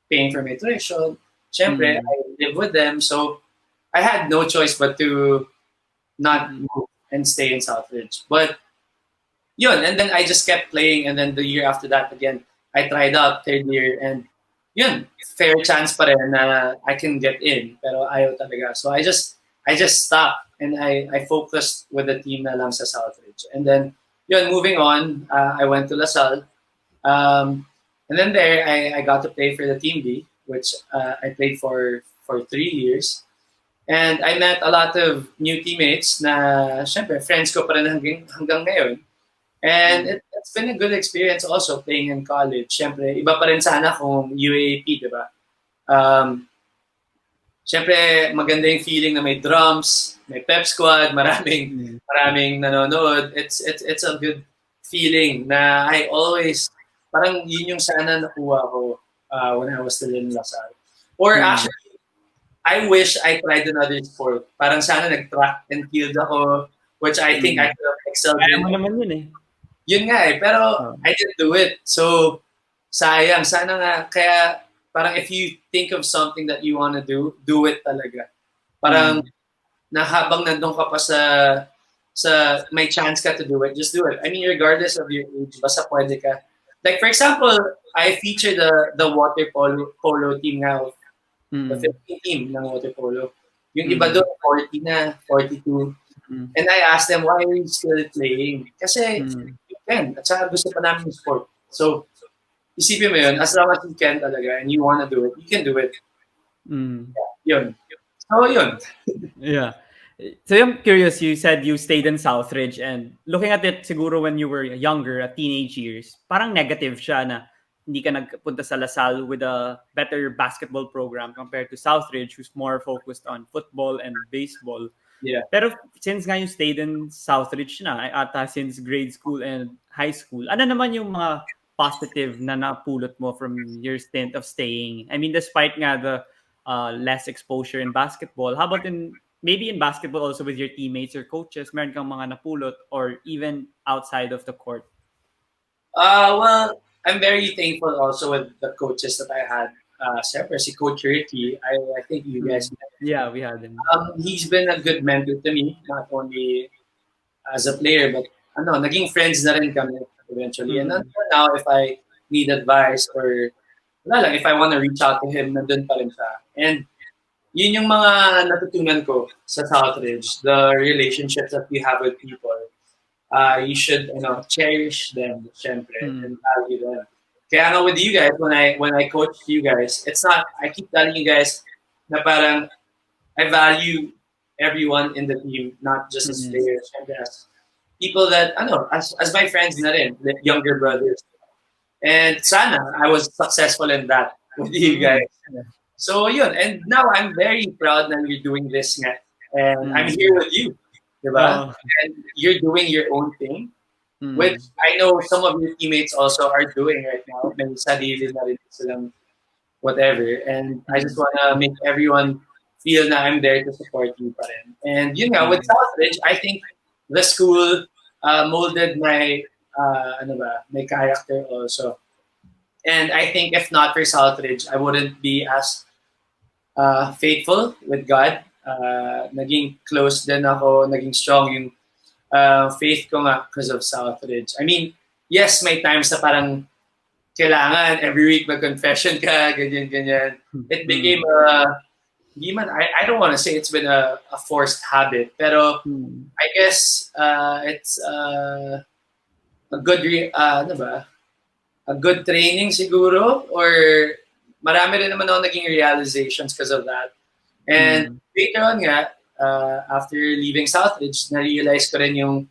paying for my tuition. Syempre, I live with them. So, I had no choice but to not move and stay in Southridge. But, yun, and then I just kept playing, and then the year after that, again, I tried out third year, and yun, fair chance pa rin na I can get in, pero ayaw talaga. So I just stopped, and I focused with the team na lang sa Southridge. And then, yun, moving on, I went to La Salle, and then there, I got to play for the Team B, which I played for 3 years. And I met a lot of new teammates na, syempre, friends ko pa rin hanggang ngayon. And it's been a good experience also playing in college. Siyempre, iba pa rin sana kung UAP, di ba? Siyempre, maganda yung feeling na may drums, may pep squad, maraming nanonood. It's a good feeling na I always, parang yun yung sana nakuha ko when I was still in La Salle. Or actually, I wish I tried another sport. Parang sana nag-track and field ako, which I think I could have excelled in. Kaya mo naman yun eh. Yun nga eh, pero I didn't do it. So, sayang. Sana nga, kaya parang if you think of something that you want to do it talaga. Parang na habang nandun ka pa sa may chance ka to do it, just do it. I mean, regardless of your age, basta pwede ka. Like, for example, I featured the water polo team now, the 15 team ng water polo. Yung iba doon, 40 na, 42. And I asked them, why are you still playing? Kasi, at saka gusto pa namin yung sport. So, isipin mo yun, as long as you can talaga and you wanna do it, you can do it. Mm. Yun. So, yun. Yeah. So I'm curious, you said you stayed in Southridge and looking at it siguro when you were younger, at teenage years, parang negative siya na hindi ka nagpunta sa La Salle with a better basketball program compared to Southridge who's more focused on football and baseball. Yeah. Pero since nga you stayed in Southridge na ata since grade school and high school, ano naman yung mga positive na napulot mo from your stint of staying? I mean, despite nga the less exposure in basketball, how about maybe in basketball also with your teammates or coaches, meron kang mga napulot or even outside of the court? Well, I'm very thankful also with the coaches that I had. Siyempre, si Coach Ricky, I think you guys met. Yeah, we had him. He's been a good mentor to me, not only as a player, but naging friends na rin kami eventually. And until now, if I need advice or wala lang, if I want to reach out to him, nandun pa rin siya. And yun yung mga natutunan ko sa Southridge, the relationships that we have with people. You should cherish them, syempre, and value them. Kaya nga with you guys, when I coach you guys, it's not, I keep telling you guys na parang I value everyone in the team, not just as players, syempre as people that, as my friends na rin, like younger brothers. And sana, I was successful in that with you guys. So yun, and now I'm very proud that you're doing this nga. And I'm here with you, diba? And you're doing your own thing, which I know some of your teammates also are doing right now. May sarili na rin silang whatever. And I just want to make everyone feel na I'm there to support you pa rin. And yun nga, with Southridge, I think the school molded my my character also. And I think if not for Southridge, I wouldn't be as faithful with God. Naging close din ako, naging strong yung faith ko nga because of Southridge. I mean, yes, may times na parang kailangan every week mag-confession ka, ganyan. It became I don't want to say it's been a forced habit, pero I guess it's a good a good training siguro, or marami rin naman ako naging realizations because of that. And later on nga, after leaving Southridge, na-realize ko rin yung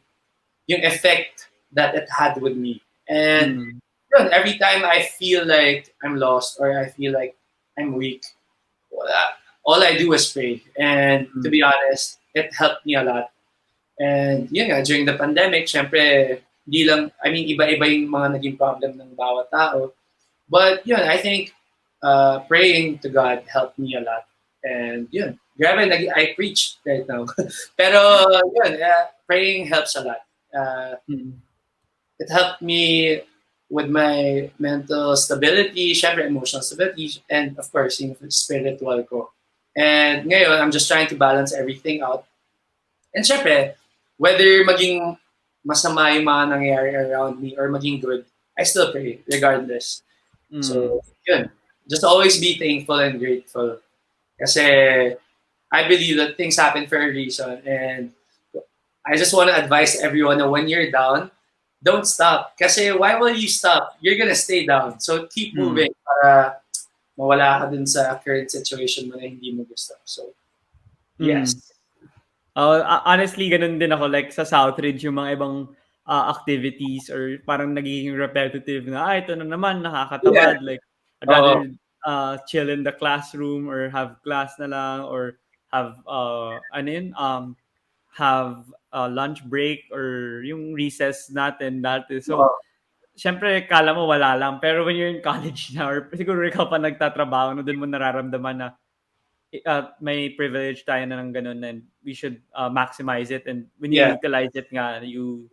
effect that it had with me. And every time I feel like I'm lost or I feel like I'm weak, all I do is pray. And to be honest, it helped me a lot. And yun nga, during the pandemic, syempre, iba-iba yung mga naging problem ng bawat tao. But yun, I think praying to God helped me a lot. And yun, grabe, I preach right now. Pero yun, praying helps a lot. It helped me with my mental stability, syempre emotional stability, and of course, yung spiritual ko. And ngayon, I'm just trying to balance everything out. And syempre, whether maging masama yung mga nangyayari around me or maging good, I still pray regardless. So, yun. Just always be thankful and grateful. Kasi I believe that things happen for a reason. And I just want to advise everyone that when you're down, don't stop. Kasi why will you stop? You're gonna stay down. So keep moving para mawala ka dun sa current situation mo na hindi mo gusto. So, yes. Honestly, ganun din ako. Like sa Southridge, yung mga ibang activities or parang nagiging repetitive na, ito na naman, nakakatamad. Like, I'd rather chill in the classroom or have class na lang or have, have lunch break or yung recess natin dati. So, syempre, kala mo wala lang. Pero when you're in college na or siguro ikaw pa nagtatrabaho, no, dun mo nararamdaman na may privilege tayo na ng ganun and we should maximize it. And when you utilize it nga, you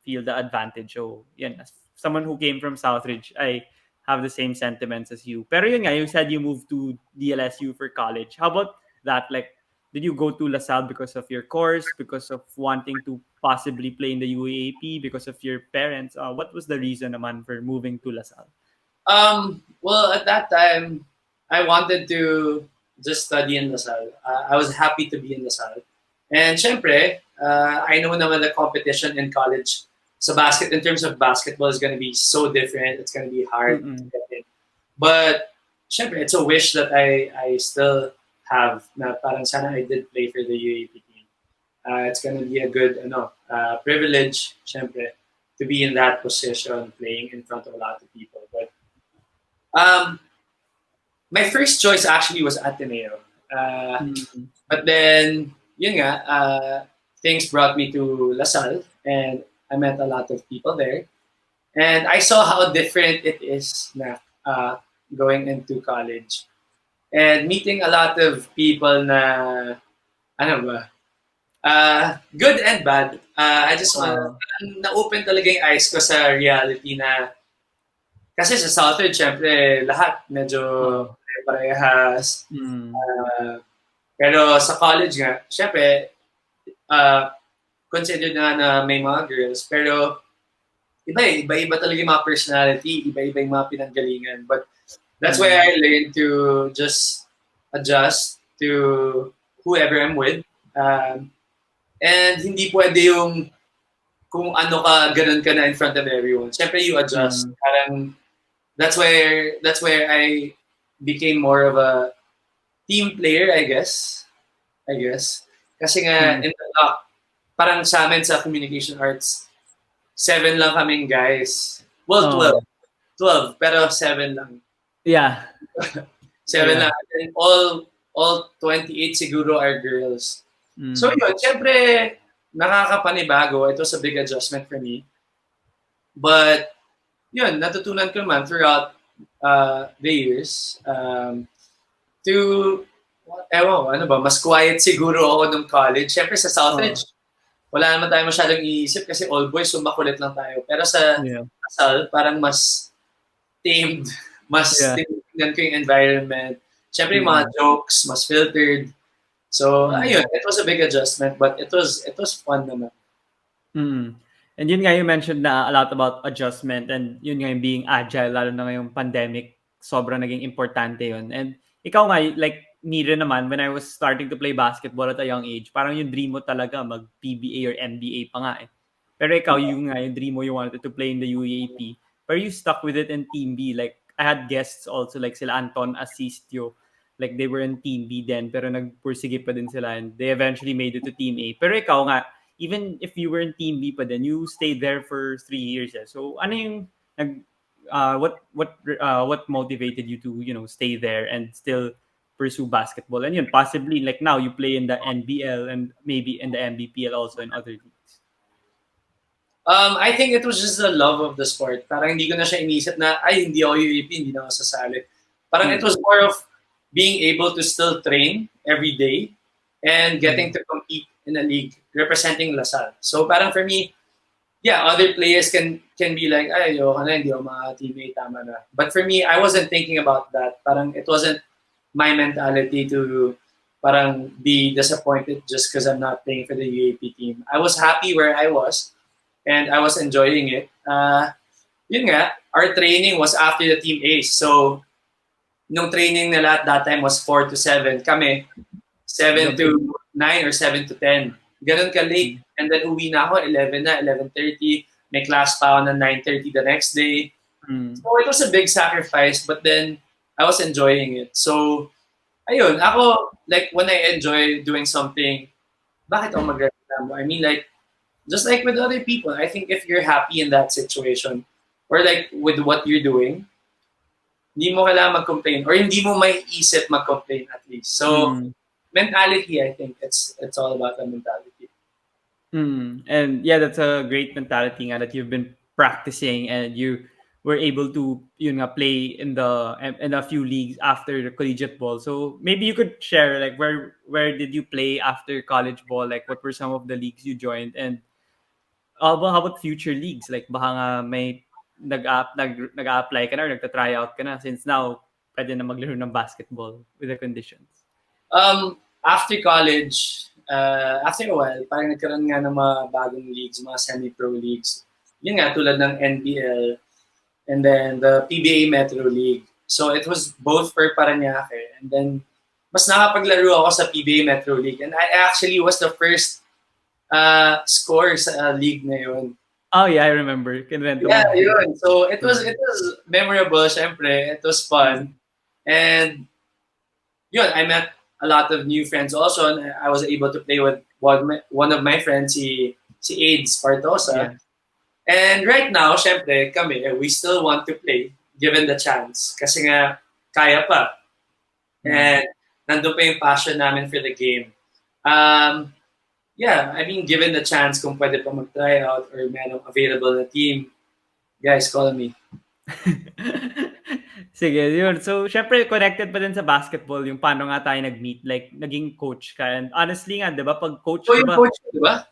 feel the advantage. So, yan. As someone who came from Southridge, I have the same sentiments as you. Pero yun nga, you said you moved to DLSU for college. How about that? Like, did you go to La Salle because of your course, because of wanting to possibly play in the UAAP, because of your parents? What was the reason naman for moving to La Salle? Well, at that time, I wanted to just study in La Salle. I was happy to be in La Salle. And syempre, I know naman the competition in college in terms of basketball, is going to be so different. It's going to be hard to get in. But syempre, it's a wish that I still have na parang sana I did play for the UAP team. It's going to be a good privilege, syempre, to be in that position, playing in front of a lot of people. But my first choice actually was Ateneo. But then, yun nga, things brought me to La Salle, and I met a lot of people there. And I saw how different it is na going into college. And meeting a lot of people na, ano ba, good and bad. I just want na-open talaga yung eyes ko sa reality na kasi sa Southridge, syempre, lahat medyo parehas. Pero sa college nga, syempre, considered na may mga girls, pero iba-iba talaga yung mga personality, iba-iba yung mga pinanggalingan. But that's why I learned to just adjust to whoever I'm with. And hindi pwede yung kung ano ka, ganun ka na in front of everyone. Siyempre, you adjust. Parang, that's where I became more of a team player, I guess. Kasi nga, in the doc, parang sa amin sa communication arts, 7 lang kaming guys. Well, 12, pero 7 lang. Yeah. 7 lang. And all 28 siguro are girls. So yun, syempre, nakakapanibago. It was a big adjustment for me. But, yun, natutunan ko naman throughout the years to, mas quiet siguro ako nung college. Syempre sa Southridge, wala naman tayo masyadong iisip kasi all boys, so makulit lang tayo. Pero sa Sal, parang mas tamed, mas tinignan ko yung environment. Syempre yung mga jokes, mas filtered. So, ayun, it was a big adjustment, but it was fun naman. And yun nga, you mentioned na a lot about adjustment and yun nga yung being agile, lalo na ngayong pandemic, sobrang naging importante yun. And ikaw nga, like me rin naman, when I was starting to play basketball at a young age, parang yung dream mo talaga mag-PBA or NBA pa nga eh. Pero ikaw, yung dream mo, you wanted to play in the UAP. Pero you stuck with it in Team B. Like, I had guests also, like sila Anton Asistio. Like, they were in Team B then, pero nagpursige pa din sila and they eventually made it to Team A. Pero ikaw nga, even if you were in Team B pa din, you stayed there for 3 years. Eh. So, ano yung, what motivated you to, stay there and still pursue basketball? And yun, possibly, like now, you play in the NBL and maybe in the MBPL also in other leagues. I think it was just the love of the sport. Parang hindi ko na siya inisip na, hindi ako UAP, hindi na ako sasali. Parang it was more of being able to still train every day and getting to compete in a league representing La Salle. So parang for me, other players can be like, ayoko na, hindi ako mga-teammate, tama na. But for me, I wasn't thinking about that. Parang it wasn't my mentality to parang be disappointed just because I'm not playing for the UAP team. I was happy where I was and I was enjoying it. Yun nga, our training was after the Team A. So, nung training nila at that time was 4 to 7. Kami, 7 to 9 or 7 to 10. Ganun ka late. And then uwi na ako, 11 na, 11:30. May class pa ako na 9:30 the next day. So it was a big sacrifice, but then I was enjoying it. So, ayun, ako, like, when I enjoy doing something, bakit ako magreklamo? I mean, like, just like with other people, I think if you're happy in that situation, or like with what you're doing, hindi mo kailangan mag-complain or hindi mo may isip mag-complain at least. So, mentality, I think it's all about the mentality. And yeah, that's a great mentality nga that you've been practicing and you were able to play in a few leagues after the collegiate ball. So maybe you could share like where did you play after college ball? Like what were some of the leagues you joined? And how about future leagues? Like baka nga may nag-a-apply ka na or nagta-try out ka na since now pwede na maglaro ng basketball with the conditions? After college, after a while, parang nagkaroon nga ng mga bagong leagues, mga semi-pro leagues. Yun nga, tulad ng NBL and then the PBA Metro League. So it was both for Parañaque. And then, mas nakapaglaro ako sa PBA Metro League. And I actually was the first scorer sa league na yun. Oh yeah, I remember. Kinwento Yeah, mo. yun. So it was memorable, syempre. It was fun. And yun, I met a lot of new friends also. And I was able to play with one of my friends, si AIDS Partosa. Yeah. And right now, syempre, kami, we still want to play given the chance. Kasi nga, kaya pa. And nandun pa yung passion namin for the game. Yeah, I mean, given the chance kung pwede pa mag-try out or merong available na team, guys, call me. Sige, yun. So, syempre, connected pa din sa basketball yung paano nga tayo nag-meet. Like, naging coach ka. And honestly nga, di ba, pag coach, So di yung ba? coach, di ba?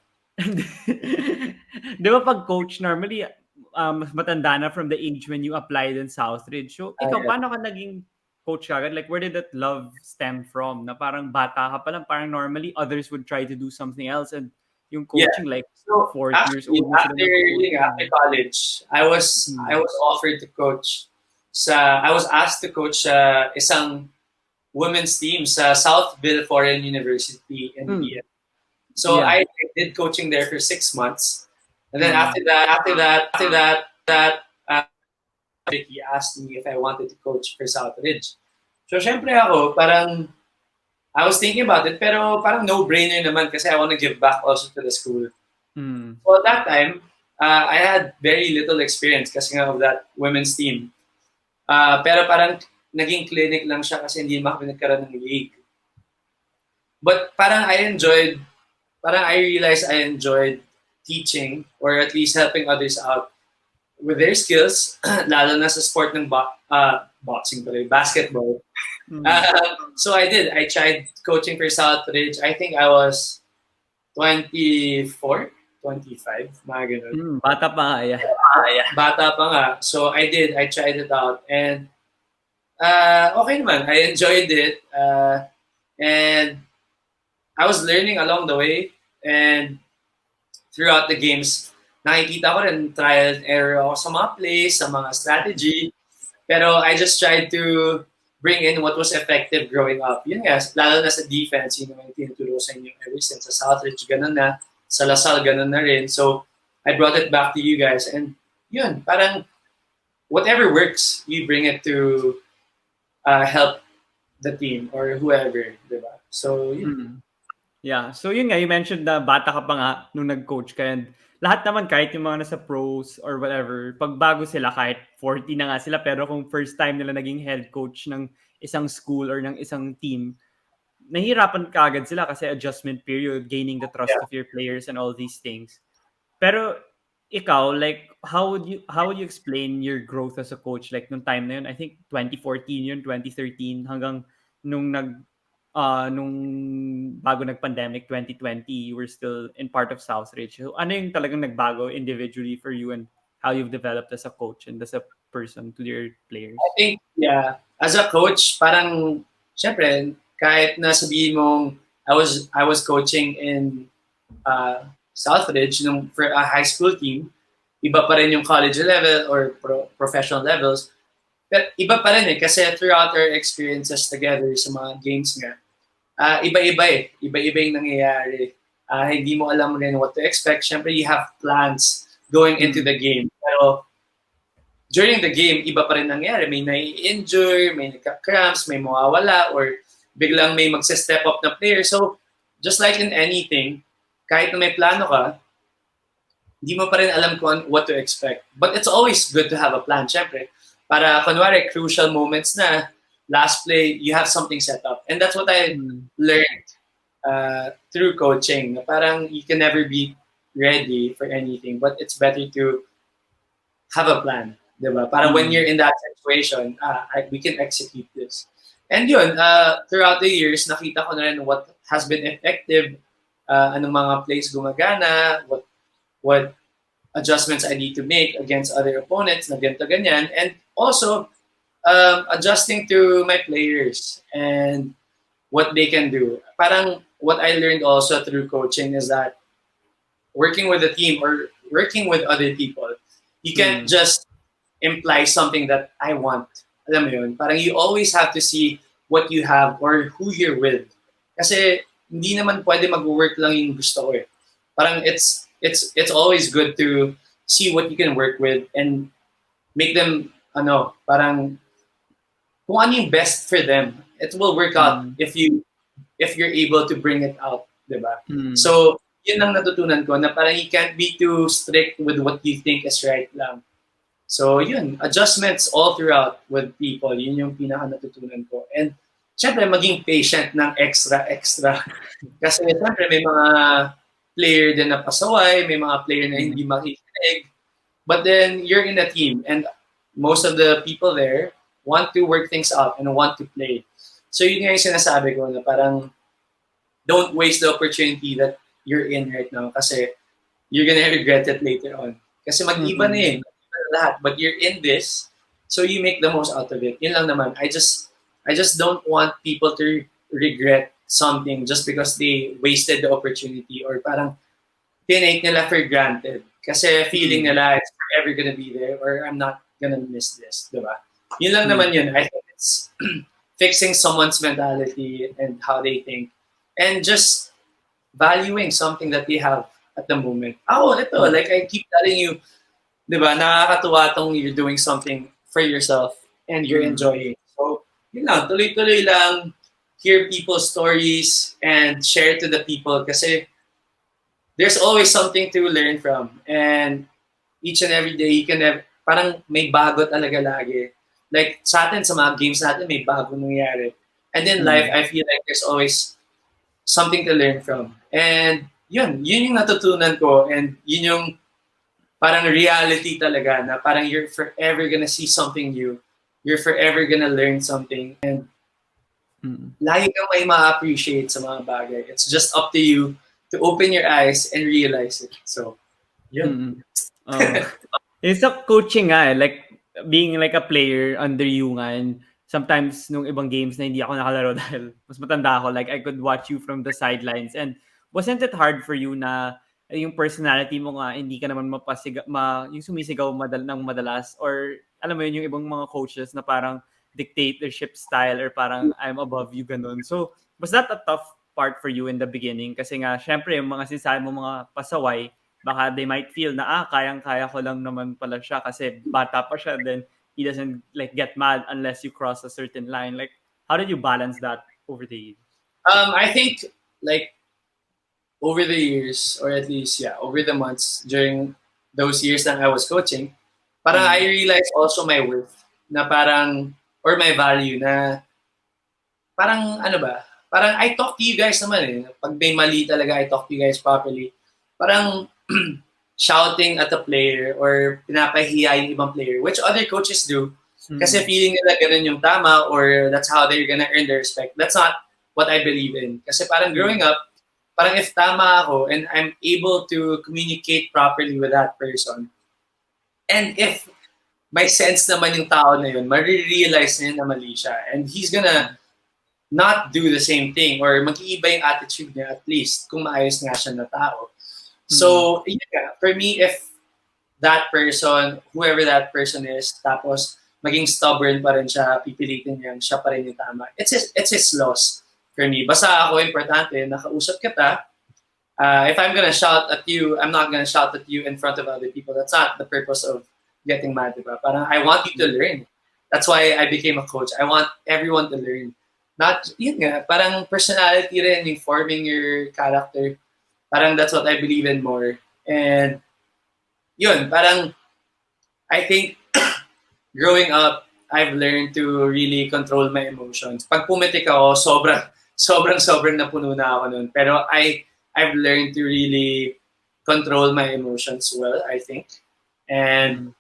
Di ba pag coach, normally, mas matanda na from the age when you applied in Southridge. So, ikaw, Yeah. paano ka naging coach ka agad? Like, where did that love stem from? Na parang bata ka pa lang, parang normally, others would try to do something else. And yung coaching, like, So 4 years actually, old na sila after college, I was offered to coach I was asked to coach sa isang women's team sa Southville Foreign University in BF. So Yeah. I did coaching there for 6 months. And then after that, he asked me if I wanted to coach for Southridge. So syempre ako, parang I was thinking about it, pero parang no-brainer naman kasi I want to give back also to the school. So at that time, I had very little experience kasi nga of that women's team. Pero parang naging clinic lang siya kasi hindi makapinagkaroon ng league. But parang I realized I enjoyed teaching or at least helping others out with their skills, lalo na sa sport ng boxing pala, basketball. So I did. I tried coaching for Southridge. I think I was 24, 25, mga ganun. Bata pa nga, yeah. Bata pa nga. So I did. I tried it out. And okay naman. I enjoyed it. And I was learning along the way. And throughout the games, nakikita ko rin trial and error ako sa mga plays, sa mga strategy. Pero I just tried to bring in what was effective growing up. Yun nga, lalo na sa defense, yun naman yung tinuturo sa inyo ever since. Sa Southridge, ganun na. Sa La Salle, ganun na rin. So, I brought it back to you guys. And yun, parang whatever works, you bring it to help the team or whoever, diba? So, yun. Yeah. So, yun nga, you mentioned na bata ka pa nga nung nag-coach ka. And lahat naman, kahit yung mga nasa pros or whatever, pag bago sila, kahit 40 na nga sila, pero kung first time nila naging head coach ng isang school or ng isang team, nahihirapan ka agad sila kasi adjustment period, gaining the trust of your players and all these things. Pero ikaw, like, how would you explain your growth as a coach? Like, nung time na yun, I think 2014 yun, 2013, hanggang nung nung bago nag-pandemic, 2020, you were still in part of Southridge. So, ano yung talagang nagbago individually for you and how you've developed as a coach and as a person to your players? I think, yeah, as a coach, parang, syempre, kahit na sabihin mong I was coaching in Southridge for a high school team, iba pa rin yung college level or professional levels. Pero iba pa rin kasi throughout our experiences together sa mga games nga, iba-iba eh. Iba-iba yung nangyayari. Hindi mo alam rin what to expect. Siyempre, you have plans going into the game. Pero during the game, iba pa rin nangyayari. May nai-injure, may nagka-cramps, may mawawala, or biglang may magse-step up na player. So, just like in anything, kahit na may plano ka, hindi mo pa rin alam kung what to expect. But it's always good to have a plan, syempre. Para, kunwari, crucial moments na, last play, you have something set up. And that's what I learned through coaching. Parang you can never be ready for anything, but it's better to have a plan. Diba? Para when you're in that situation, we can execute this. And yun, throughout the years, nakita ko na rin what has been effective, anong mga plays gumagana, what adjustments I need to make against other opponents, na ganito ganyan. And also, adjusting to my players and what they can do. Parang what I learned also through coaching is that working with a team or working with other people, you can't just imply something that I want. Alam mo yun? Parang you always have to see what you have or who you're with. Kasi hindi naman pwede mag-work lang yung gusto ko eh. Parang it's always good to see what you can work with and make them, parang kung ano yung best for them. It will work out if you're able to bring it out, diba? So, yun ang natutunan ko na parang you can't be too strict with what you think is right lang. So, yun, adjustments all throughout with people. Yun yung pinaka natutunan ko. And, syempre, maging patient ng extra. Kasi, syempre, may mga player din na pasaway, may mga player na hindi makikinig. But then, you're in a team. And most of the people there want to work things out and want to play. So, yun nga yung sinasabi ko na parang don't waste the opportunity that you're in right now kasi you're gonna regret it later on. Kasi mag-iba na eh. Lahat, but you're in this, so you make the most out of it. Yun lang naman. I just don't want people to regret something just because they wasted the opportunity or parang tinake nila for granted. Kasi feeling nila it's forever gonna be there or I'm not gonna miss this, diba? Yun lang naman yun. I think it's fixing someone's mentality and how they think and just valuing something that they have at the moment. Like I keep telling you, diba, nakakatuwa tong you're doing something for yourself and you're enjoying. So, yun lang, tuloy-tuloy lang, hear people's stories and share to the people kasi there's always something to learn from. And each and every day, you can have, parang may bago talaga lagi. Like sa atin, sa mga games natin, may bago nangyayari. And in life, I feel like there's always something to learn from. And yun yung natutunan ko and yun yung parang reality talaga na parang you're forever gonna see something new. You're forever gonna learn something. And lagi kang may ma-appreciate sa mga bagay. It's just up to you to open your eyes and realize it. So, yun. It's a coaching nga like being like a player under you nga and sometimes nung ibang games na hindi ako nakalaro dahil mas matanda ako, like I could watch you from the sidelines and wasn't it hard for you na yung personality mo nga hindi ka naman yung sumisigaw ng madalas or alam mo yun yung ibang mga coaches na parang dictatorship style or parang I'm above you ganun. So was that a tough part for you in the beginning kasi nga syempre yung mga sinasabi mo mga pasaway baka they might feel na kayang-kaya ko lang naman pala siya kasi bata pa siya then he doesn't like get mad unless you cross a certain line. Like how did you balance that over the years? I think like over the years, or at least, over the months during those years that I was coaching, parang I realized also my worth na parang, or my value na parang parang I talk to you guys naman eh. Pag may mali talaga, I talk to you guys properly. Parang shouting at a player or pinapahiya yung ibang player, which other coaches do. Kasi feeling nila ganun yung tama or that's how they're gonna earn their respect. That's not what I believe in. Kasi parang growing up, parang if tama ako and I'm able to communicate properly with that person, and if may sense naman yung tao na yun, marirealize niya na mali siya. And he's gonna not do the same thing or mag-iiba yung attitude niya at least kung maayos nga siya na tao. So, for me, if that person, whoever that person is, tapos maging stubborn pa rin siya, pipilitin niya, siya pa rin yung tama. It's his loss. For me. Basta ako, importante, nakausap kita. If I'm gonna shout at you, I'm not gonna shout at you in front of other people. That's not the purpose of getting mad, diba? Parang I want you to learn. That's why I became a coach. I want everyone to learn. Not, yun nga, parang personality rin, yung forming your character. Parang that's what I believe in more. And yun, parang I think growing up, I've learned to really control my emotions. Pag pumitik ako, sobrang na puno na ako nun. Pero I've learned to really control my emotions well, I think. And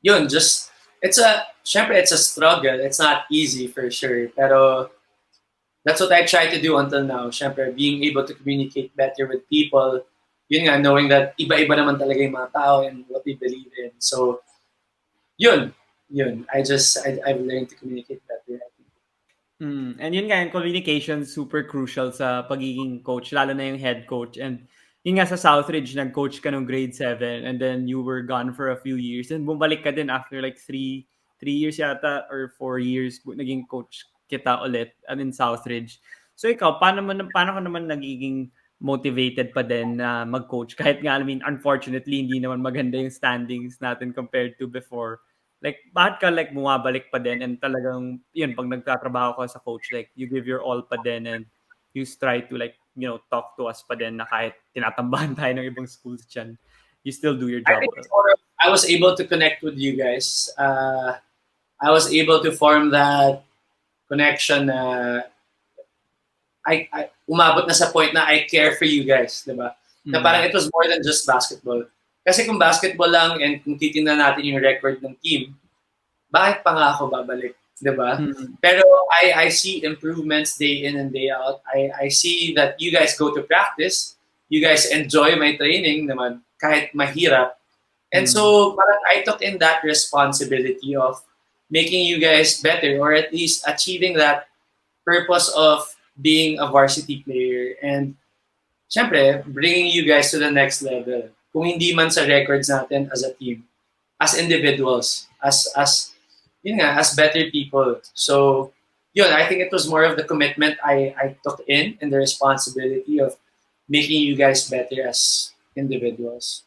yun, it's a struggle. It's not easy for sure. Pero that's what I try to do until now. Syempre, being able to communicate better with people. Yun nga, knowing that iba-iba naman talaga yung mga tao and what they believe in. So, yun. I've learned to communicate better. And yun nga, yung communication super crucial sa pagiging coach, lalo na yung head coach. And yun nga sa Southridge, nag-coach ka nung grade 7 and then you were gone for a few years. And bumalik ka din after like 3 years yata or 4 years, naging coach kita ulit in Southridge. So ikaw, paano ka naman nagiging motivated pa din na mag-coach. Kahit nga, I mean, unfortunately, hindi naman maganda yung standings natin compared to before. Like, bakit ka like bumabalik pa din and talagang, yun, pag nagtatrabaho ka sa coach, like, you give your all pa din and you try to like, talk to us pa din na kahit tinatambahan tayo ng ibang schools dyan, you still do your I job think well. it's more of, I was able to connect with you guys. I was able to form that connection na I umabot na sa point na I care for you guys, di ba? Na parang it was more than just basketball. Kasi kung basketball lang and kung titingnan natin yung record ng team, bakit pa nga ako babalik, di ba? Pero I see improvements day in and day out. I see that you guys go to practice, you guys enjoy my training naman, kahit mahirap. And so parang I took in that responsibility of making you guys better or at least achieving that purpose of being a varsity player and syempre, bringing you guys to the next level. Kung hindi man sa records natin as a team, as individuals, as better people. So, yun, I think it was more of the commitment I took in and the responsibility of making you guys better as individuals.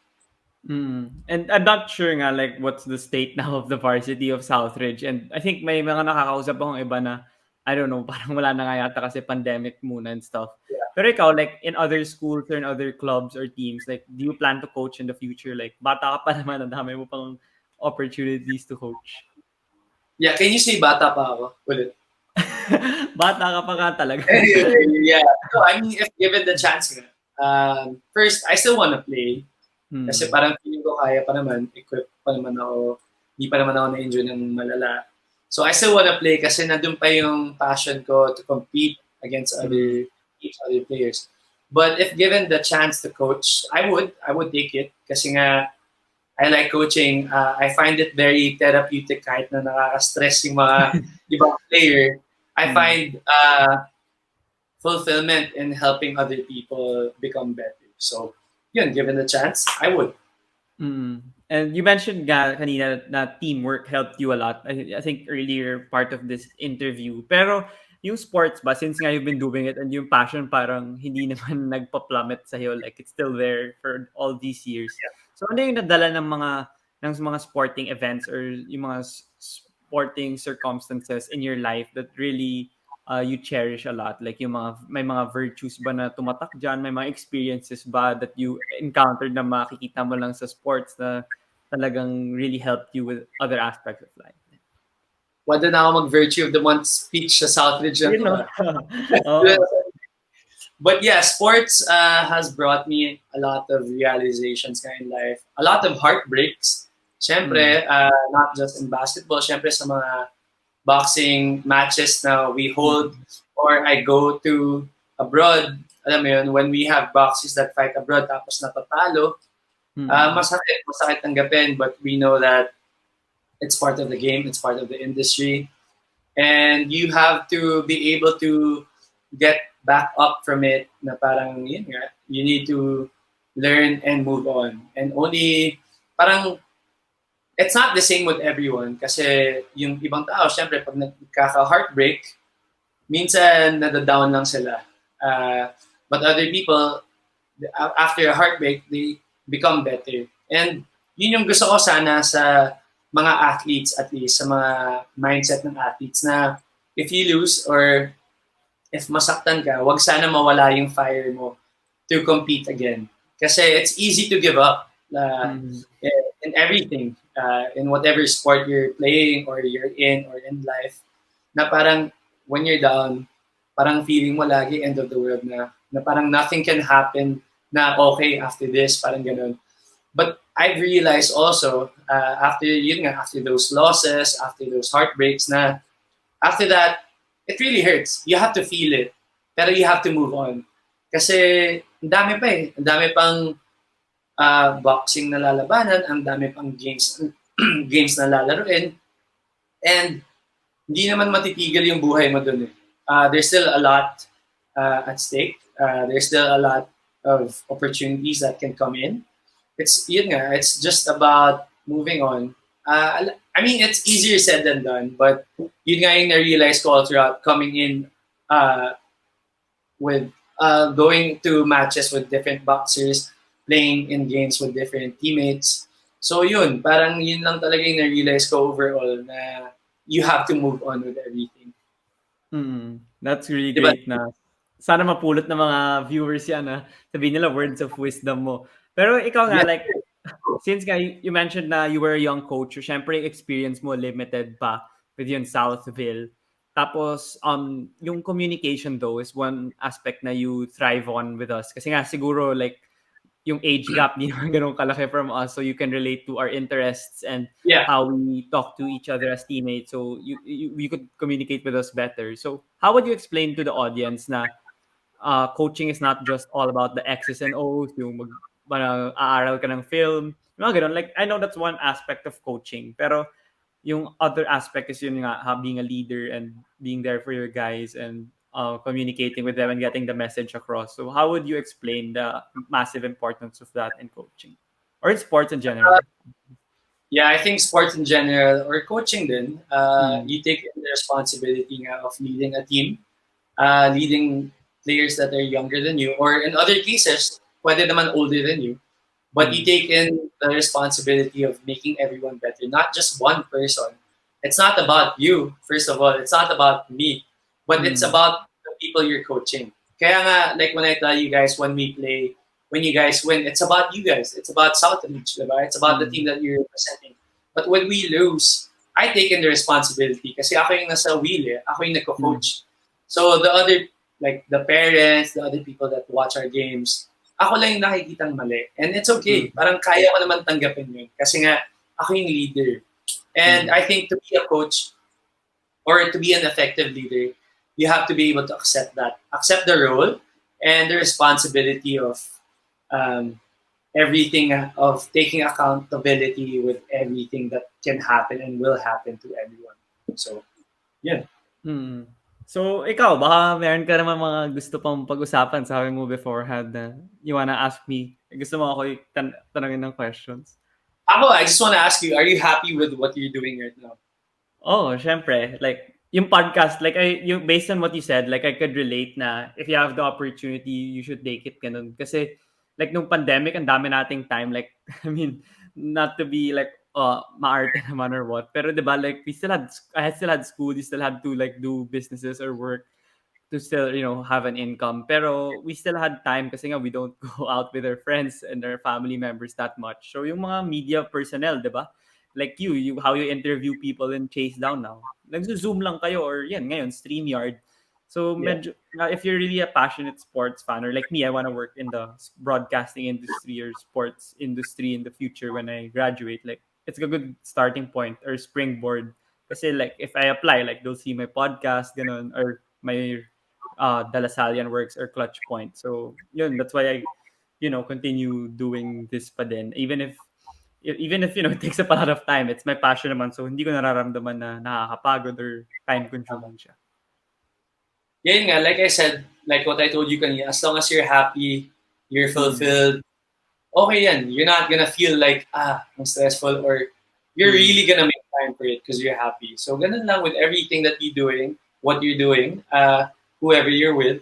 And I'm not sure nga like what's the state now of the varsity of Southridge. And I think may mga nakakausap akong iba na I don't know, parang wala na nga yata kasi pandemic muna and stuff. Yeah. Pero ikaw, like in other schools or in other clubs or teams, like do you plan to coach in the future? Like bata ka pa naman, ang dami mo pang opportunities to coach. Yeah, can you say bata pa ako ulit? Bata ka pa nga talaga. Yeah. So, I mean, if given the chance, first, I still want to play. Kasi parang feeling ko kaya pa naman, equipped pa naman ako, hindi pa naman ako na-injure ng malala. So I still want to play kasi nandun pa yung passion ko to compete against other teams, other players. But if given the chance to coach, I would take it kasi nga I like coaching. I find it very therapeutic kahit na nakaka-stress yung mga ibang player. I find fulfillment in helping other people become better. So yun, given the chance, I would. And you mentioned kanina na teamwork helped you a lot. I think earlier part of this interview. Pero yung sports ba, since nga you've been doing it and yung passion parang hindi naman nagpa-plummet sa'yo, like it's still there for all these years. Yeah. So ano yung nadala ng mga sporting events or yung mga sporting circumstances in your life that really you cherish a lot? Like yung may mga virtues ba na tumatak dyan? May mga experiences ba that you encountered na makikita mo lang sa sports na talagang really helped you with other aspects of life? Wala na ako mag-virtue of the month speech sa Southridge. But yeah, sports has brought me a lot of realizations in life. A lot of heartbreaks. Siyempre, not just in basketball. Siyempre sa mga boxing matches na we hold or I go to abroad. Alam mo yun, when we have boxers that fight abroad tapos natatalo, masakit tanggapin, but we know that it's part of the game, it's part of the industry. And you have to be able to get back up from it na parang yun nga, you need to learn and move on. And only, parang, it's not the same with everyone kasi yung ibang tao, syempre, pag nagkaka-heartbreak, minsan nadadown lang sila. But other people, after a heartbreak, they become better. And yun yung gusto ko sana sa mga athletes, at least sa mga mindset ng athletes na if you lose or if masaktan ka, wag sana mawala yung fire mo to compete again. Kasi it's easy to give up in everything, in whatever sport you're playing or you're in or in life, na parang when you're down, parang feeling mo lagi end of the world na parang nothing can happen na okay after this, parang ganun. But I've realized also, after those losses, after those heartbreaks, na after that, it really hurts. You have to feel it. Pero you have to move on. Kasi ang dami pa eh. Ang dami pang boxing na lalabanan, ang dami pang games na lalaruin. And hindi naman matitigil yung buhay mo dun eh. There's still a lot at stake. There's still a lot of opportunities that can come in. It's just about moving on. I mean, it's easier said than done, but yun nga yung na-realize ko all throughout coming in with going to matches with different boxers, playing in games with different teammates. So yun, parang yun lang talaga yung na-realize ko overall na you have to move on with everything. That's really Diba? great na sana mapulot ng mga viewers yan na sabihin nila words of wisdom mo. Pero ikaw nga, Yeah. like, since nga you mentioned na you were a young coach, so syempre yung experience mo limited pa with yung Southville. Tapos, yung communication though is one aspect na you thrive on with us. Kasi nga siguro like yung age gap di naman ganun kalaki from us, so you can relate to our interests and Yeah. how we talk to each other as teammates. So you could communicate with us better. So how would you explain to the audience na coaching is not just all about the X's and O's, yung aaral ka ng film, mga ganun. Like, I know that's one aspect of coaching, pero yung other aspect is yun nga, being a leader and being there for your guys and communicating with them and getting the message across. So how would you explain the massive importance of that in coaching? Or in sports in general? Yeah, I think sports in general or coaching din, you take the responsibility nga of leading a team, leading players that are younger than you, or in other cases, pwede naman older than you, but you take in the responsibility of making everyone better, not just one person. It's not about you, first of all. It's not about me, but it's about the people you're coaching. Kaya nga, like when I tell you guys, when we play, when you guys win, it's about you guys. It's about Southridge, diba? It's about the team that you're representing. But when we lose, I take in the responsibility kasi ako yung nasa wheel eh. Ako yung nagko-coach. So the other, like the parents, the other people that watch our games, ako lang yung nakikitang mali. And it's okay. Parang kaya ko naman tanggapin yun. Kasi nga, ako yung leader. And I think to be a coach or to be an effective leader, you have to be able to accept that. Accept the role and the responsibility of everything, of taking accountability with everything that can happen and will happen to everyone. So, yeah. So, ikaw, baka meron ka naman mga gusto pang pag-usapan. Sabi mo beforehand na you wanna ask me. Gusto mo ako tanongin ng questions. I just want to ask you, are you happy with what you're doing right now? Oh, syempre. Like, yung podcast, like, based on what you said, like, I could relate na if you have the opportunity, you should take it, ganun. Kasi, like, nung pandemic, ang dami nating time. Like, I mean, not to be, like, maarte naman or what. Pero, diba, like, I still had school, you still had to, like, do businesses or work to still, have an income. Pero we still had time kasi nga we don't go out with our friends and our family members that much. So yung mga media personnel, di ba? Like how you interview people and chase down now. Nagzo-zoom lang kayo or yan, ngayon, StreamYard. So medyo, if you're really a passionate sports fan or like me, I want to work in the broadcasting industry or sports industry in the future when I graduate. Like, it's a good starting point or springboard. Kasi like, if I apply, like, they'll see my podcast, ganun, or my La Salle works or clutch point. So yun, that's why I continue doing this pa din. Even if it takes up a lot of time, it's my passion naman, so hindi ko nararamdaman na nakakapagod or time consuming siya. Yeah, nga, like I said, like what I told you kanina, as long as you're happy, you're fulfilled, okay yan. You're not gonna feel like, I'm stressful, or you're really gonna make time for it because you're happy. So ganun lang with everything that you're doing, what you're doing, whoever you're with,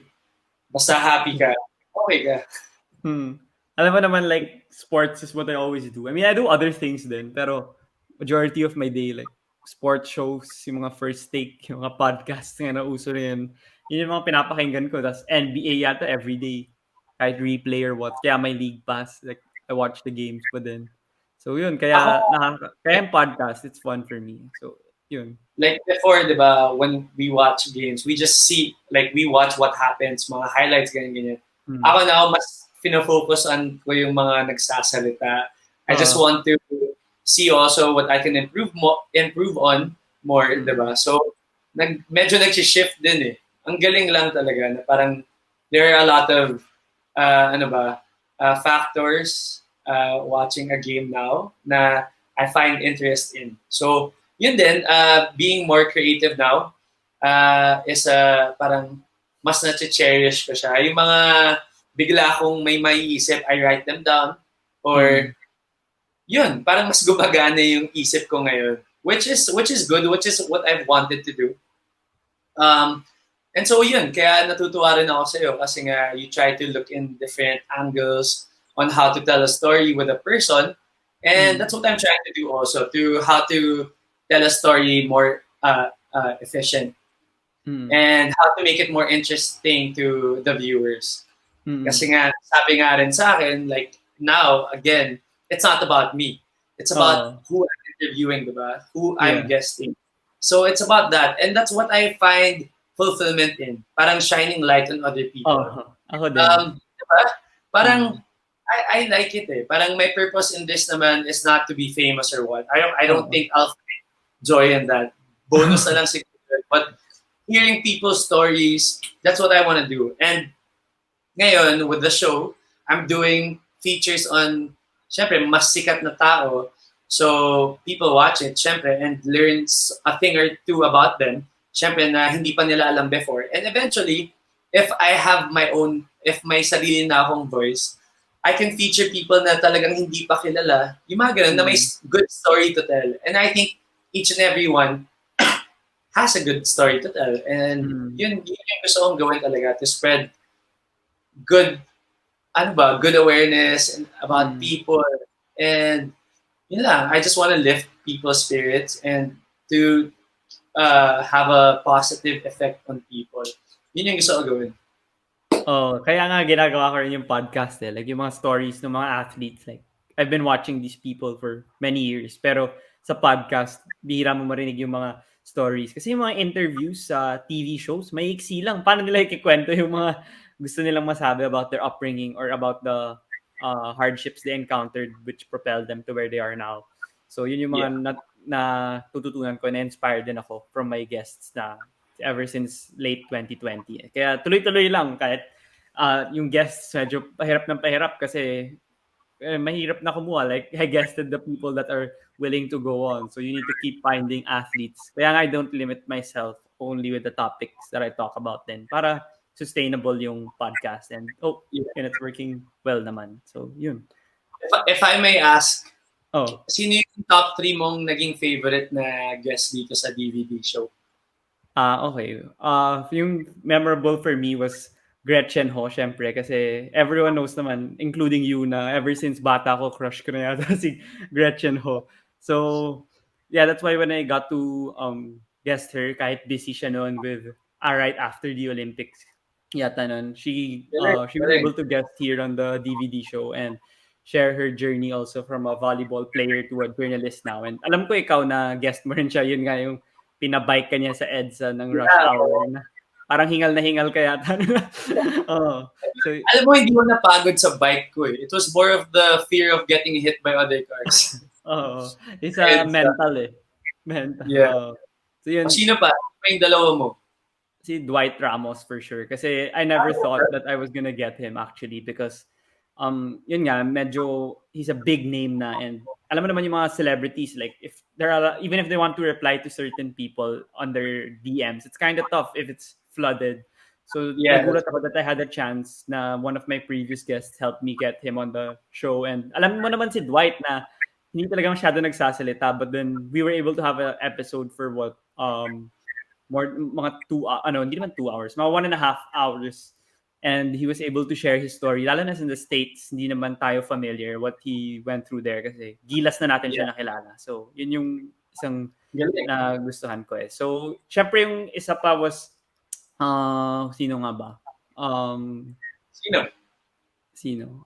basta happy ka, okay ka. Alam mo naman, like, sports is what I always do. I mean, I do other things din, pero majority of my day, like, sports shows, yung mga first take, yung mga podcasts nga na uso rin. Yun yung mga pinapakinggan ko. Tapos NBA yata everyday. Kahit replay or what. Kaya may league pass. Like, I watch the games pa din. So yun, kaya yung podcast, it's fun for me. So, yun. Like before, diba, when we watch games, we just see, like, we watch what happens, mga highlights, ganyan. Ako na, mas fino-focus on ko yung mga nagsasalita. I just want to see also what I can improve on more, diba? So, medyo nag-shift din eh. Ang galing lang talaga na parang there are a lot of factors watching a game now na I find interest in. So, yun din, being more creative now is parang mas na-cherish ko siya. Yung mga bigla akong may maiisip, I write them down. Or, yun, parang mas gumagana yung isip ko ngayon. Which is good, which is what I've wanted to do. And so yun, kaya natutuwa rin ako sa'yo kasi nga you try to look in different angles on how to tell a story with a person. And that's what I'm trying to do also, to how to tell a story more efficient and how to make it more interesting to the viewers. Kasi nga, sabi nga rin sa akin, like now, again, it's not about me. It's about who I'm interviewing, diba? Who I'm guesting. So it's about that. And that's what I find fulfillment in. Parang shining light on other people. Ako din. Diba? Parang, I like it eh. Parang my purpose in this naman is not to be famous or what. I don't think I'll find joy in that. Bonus na lang siguro. But hearing people's stories, that's what I want to do. And ngayon, with the show, I'm doing features on, syempre, mas sikat na tao. So, people watch it, syempre, and learns a thing or two about them. Syempre, na hindi pa nila alam before. And eventually, if I have my own, if may sarili na akong voice, I can feature people na talagang hindi pa kilala. Yung mga ganun, na may good story to tell. And I think each and every one has a good story to tell. And yun yung gusto kong gawin talaga, to spread good, good awareness about people. And yun lang, I just want to lift people's spirits and to have a positive effect on people. Yun yung gusto ko gawin. Kaya nga ginagawa ko rin yung podcast eh. Like yung mga stories ng mga athletes. Like, I've been watching these people for many years. Pero sa podcast, bihira mo marinig yung mga stories. Kasi yung mga interviews sa TV shows, may iksi lang. Paano nila ikikwento yung mga gusto nilang masabi about their upbringing or about the hardships they encountered which propelled them to where they are now. So yun yung mga na tututunan ko, na-inspired din ako from my guests na ever since late 2020. Kaya tuloy-tuloy lang kahit yung guests medyo pahirap kasi mahirap na kumuha. Like, I guested the people that are willing to go on. So you need to keep finding athletes. Kaya nga I don't limit myself only with the topics that I talk about then para sustainable yung podcast. And and it's working well naman. So yun. If I may ask, sino yung top 3 mong naging favorite na guest dito sa DVD show? Okay. Yung memorable for me was Gretchen Ho, syempre, kasi everyone knows naman, including you, na ever since bata ko, crush ko na yata si Gretchen Ho. So, yeah, that's why when I got to guest her, kahit busy siya noon with right after the Olympics, yata nun, she was able to guest here on the DVD show and share her journey also from a volleyball player to a journalist now. And alam ko ikaw na guest mo rin siya, yun nga yung pinabike ka niya sa EDSA ng rush hour na parang hingal na hingal ka yata. So, alam mo, hindi mo napagod sa bike ko eh. It was more of the fear of getting hit by other cars. It's mental eh. Mental. Yeah. So yun. Sino pa? Yung dalawa mo? Si Dwight Ramos for sure. Kasi I never thought that I was gonna get him actually because yun nga, medyo he's a big name na, and alam mo naman yung mga celebrities, like if there are, even if they want to reply to certain people on their DMs, it's kind of tough if it's flooded. So nagulat ako that I had a chance na one of my previous guests helped me get him on the show. And alam mo naman si Dwight na hindi talaga masyado nagsasalita, but then we were able to have an episode for what mga 2 hindi naman 2 hours, mga 1.5 hours. And he was able to share his story. Lalo na in the States, hindi naman tayo familiar what he went through there kasi gilas na natin siya nakilala. So, yun yung isang na gustuhan ko eh. So, syempre yung isa pa was, sino nga ba? Sino?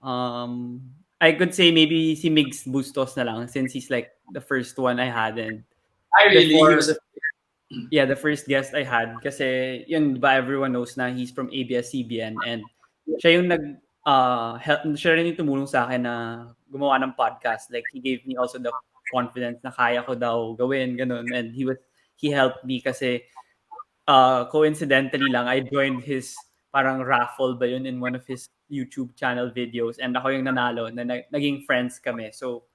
I could say maybe si Migs Bustos na lang since he's like the first one I had. And the first guest I had kasi yun ba everyone knows na he's from ABS-CBN and siya yung siya rin yung tumulong sa akin na gumawa ng podcast. Like he gave me also the confidence na kaya ko daw gawin ganun, and he helped me kasi coincidentally lang I joined his parang raffle ba yun in one of his YouTube channel videos, and ako yung nanalo na naging friends kami. So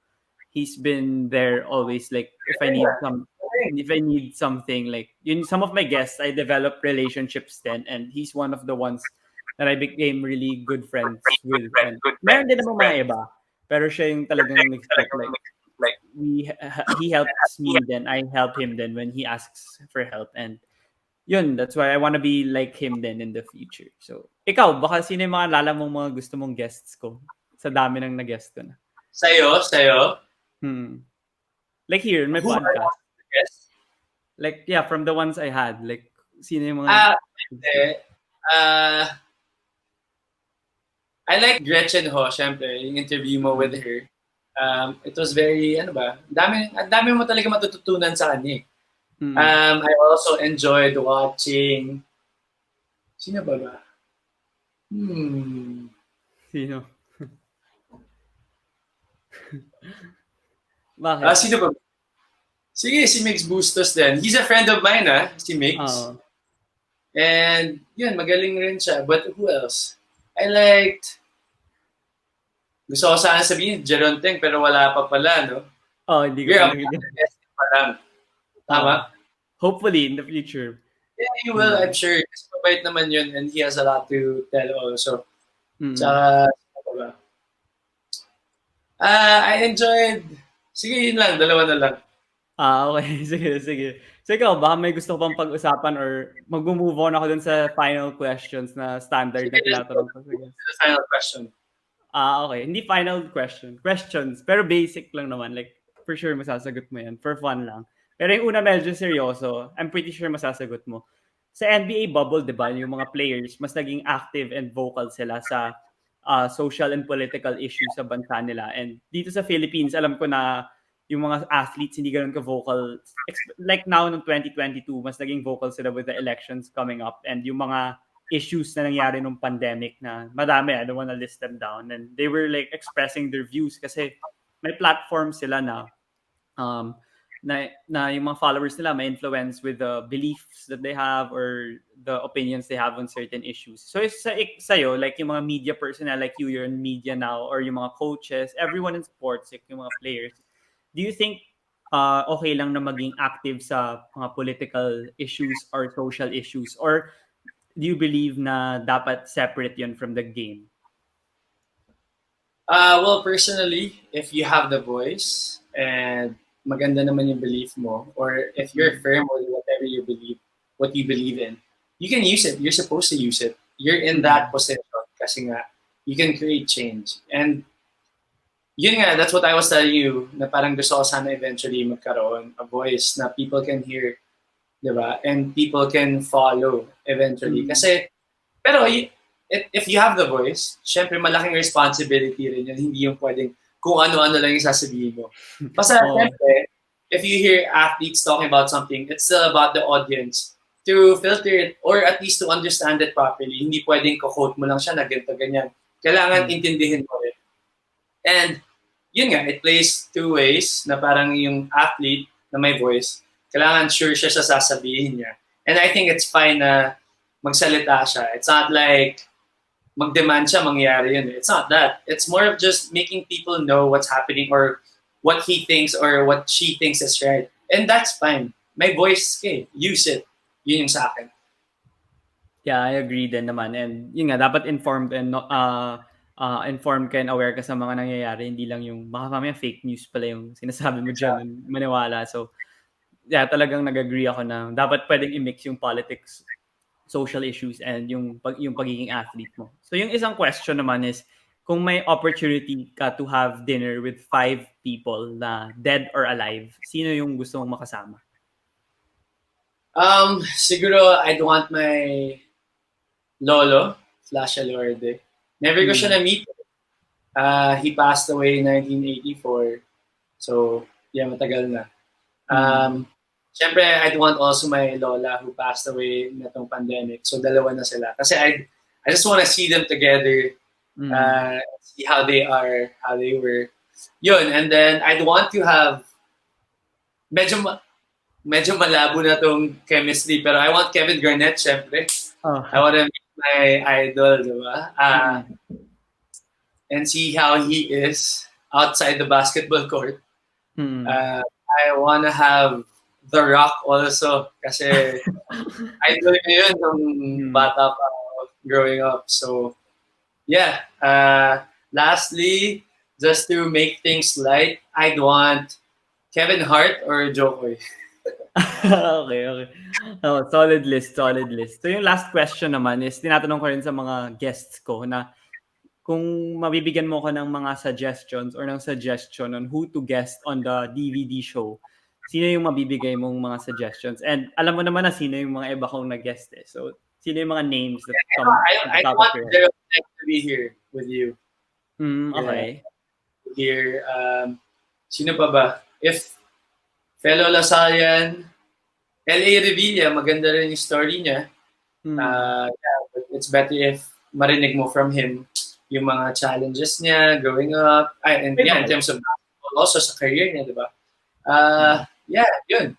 he's been there always, like if I need something, like some of my guests I developed relationships then, and he's one of the ones that I became really good friends with. And meron din naman mga iba, pero siya yung talagang like he helps me then I help him then when he asks for help. And yun, that's why I wanna be like him then in the future. So, ikaw, baka sino yung mga lala mong mga gusto mong guests ko? Sa dami ng na-guest ko na. Sa'yo? Like here, in my Who I podcast. want to guess? Like, yeah, from the ones I had. Like, sino yung mga... Hindi. I like Gretchen Ho, syempre, yung interview mo with her. It was very, ang dami mo talaga matututunan sa kanya. I also enjoyed watching, sino ba? Sino? Bakit? Sino ba? Sige, si Mix Bustos din. He's a friend of mine, si Mix. And, yun, magaling rin siya. But who else? I liked, gusto ko sana sabihin, Jeron Teng, pero wala pa pala, no? Hindi ko pa lang. Tama? Hopefully, in the future. Yeah, he will, I'm sure. Kasi mabait naman yun and he has a lot to tell also. Tsaka, I enjoyed, sige, yun lang, dalawa na lang. Okay. Sige. So ikaw, baka may gusto ko pang pag-usapan or mag-move on ako dun sa final questions na standard na tinatanong ko. The final question. Okay. Hindi final question. Questions. Pero basic lang naman. Like, for sure masasagot mo yan. For fun lang. Pero yung una medyo seryoso, I'm pretty sure masasagot mo. Sa NBA bubble, di ba, yung mga players, mas naging active and vocal sila sa social and political issues sa bansa nila. And dito sa Philippines, alam ko na yung mga athletes hindi ganoon ka-vocal. Like now, noong 2022, mas naging vocal sila with the elections coming up and yung mga issues na nangyari nung pandemic na madami, I don't wanna list them down. And they were like expressing their views kasi may platform sila na yung mga followers nila may influence with the beliefs that they have or the opinions they have on certain issues. So sa'yo, like yung mga media personnel like you're in media now, or yung mga coaches, everyone in sports, like yung mga players, do you think okay lang na maging active sa mga political issues or social issues? Or do you believe na dapat separate yun from the game? Well, personally, if you have the voice and maganda naman yung belief mo, or if you're firm with whatever you believe, what you believe in, you can use it. You're supposed to use it. You're in that position kasi nga, you can create change. And yun nga, that's what I was telling you, na parang gusto ko sana eventually magkaroon a voice na people can hear, di ba? And people can follow eventually. Kasi, pero if you have the voice, syempre malaking responsibility rin yun. Hindi yung pwedeng kung ano-ano lang yung sasabihin mo. Basta, syempre, if you hear athletes talking about something, it's still about the audience to filter it or at least to understand it properly. Hindi pwedeng quote mo lang siya na ganito, ganyan. Kailangan intindihin mo rin. And, yun nga, it plays two ways na parang yung athlete na may voice, kailangan sure siya sa sasabihin niya. And I think it's fine na magsalita siya. It's not like mag-demand siya, mangyari yun. It's not that. It's more of just making people know what's happening or what he thinks or what she thinks is right. And that's fine. May voice ka. Use it. Yun yung sa akin. Yeah, I agree din naman. And yun nga, dapat informed and informed ka and aware ka sa mga nangyayari. Hindi lang yung baka mamaya fake news pala yung sinasabi mo dyan, maniwala. So, yeah, talagang nag-agree ako na dapat pwedeng i-mix yung politics, social issues, and yung pagiging athlete mo. So, yung isang question naman is, kung may opportunity ka to have dinner with 5 people na dead or alive, sino yung gusto mong makasama? Siguro, I'd want my lolo, Elorde. Never ko siya na-meet. He passed away in 1984. So, yeah, matagal na. Siyempre, I'd want also my lola who passed away na itong pandemic. So, dalawa na sila. Kasi I just want to see them together, see how they are, how they were. Yun, and then I'd want to have, medyo malabo na itong chemistry, pero I want Kevin Garnett, siyempre. I want to meet my idol, diba? And see how he is outside the basketball court. I want to have The Rock also kasi idol ko yun nung bata pa growing up. So, yeah. Lastly, just to make things light, I'd want Kevin Hart or Jokoy. Okay, okay. Oh, solid list, solid list. So yung last question naman is tinatanong ko rin sa mga guests ko na kung mabibigyan mo ko ng mga suggestions or ng suggestion on who to guest on the DVD show, sino yung mabibigay mong mga suggestions? And alam mo naman na sino yung mga iba kong nag-guest eh. So, sino yung mga names that come at the I top of want your head? Gerald to be here with you. Yeah, Okay. here. Sino pa ba? If fellow Lasallian, L.A. Revilla, maganda rin yung story niya. Yeah, but it's better if marinig mo from him yung mga challenges niya growing up. And yeah, in terms of basketball, also sa career niya, di ba? Yeah, yun.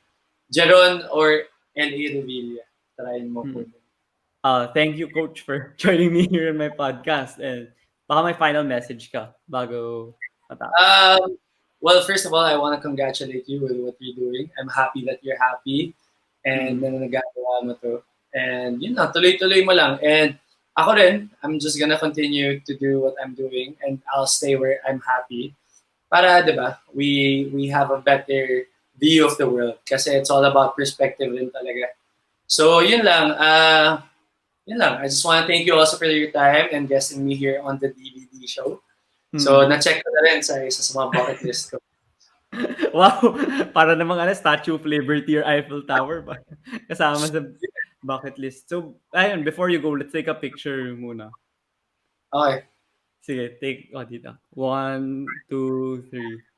Jeron or L.A. Revilla. Trying mo po. Thank you, Coach, for joining me here in my podcast. And baka may final message ka bago matapos. Well, first of all, I want to congratulate you with what you're doing. I'm happy that you're happy and na nagagawa mo to. And yun na, tuloy-tuloy mo lang. And ako rin, I'm just gonna continue to do what I'm doing and I'll stay where I'm happy. Para, di ba, we have a better view of the world. Kasi it's all about perspective rin talaga. So, yun lang. Yun lang. I just want to thank you also for your time and guesting me here on the DVD show. So, na-check ko na rin sa isa sa mga bucket list ko. Wow! Para namang Statue of Liberty or Eiffel Tower ba? Kasama sa bucket list. So, ayun, before you go, let's take a picture muna. Okay. Sige, take, dito. 1, 2, 3.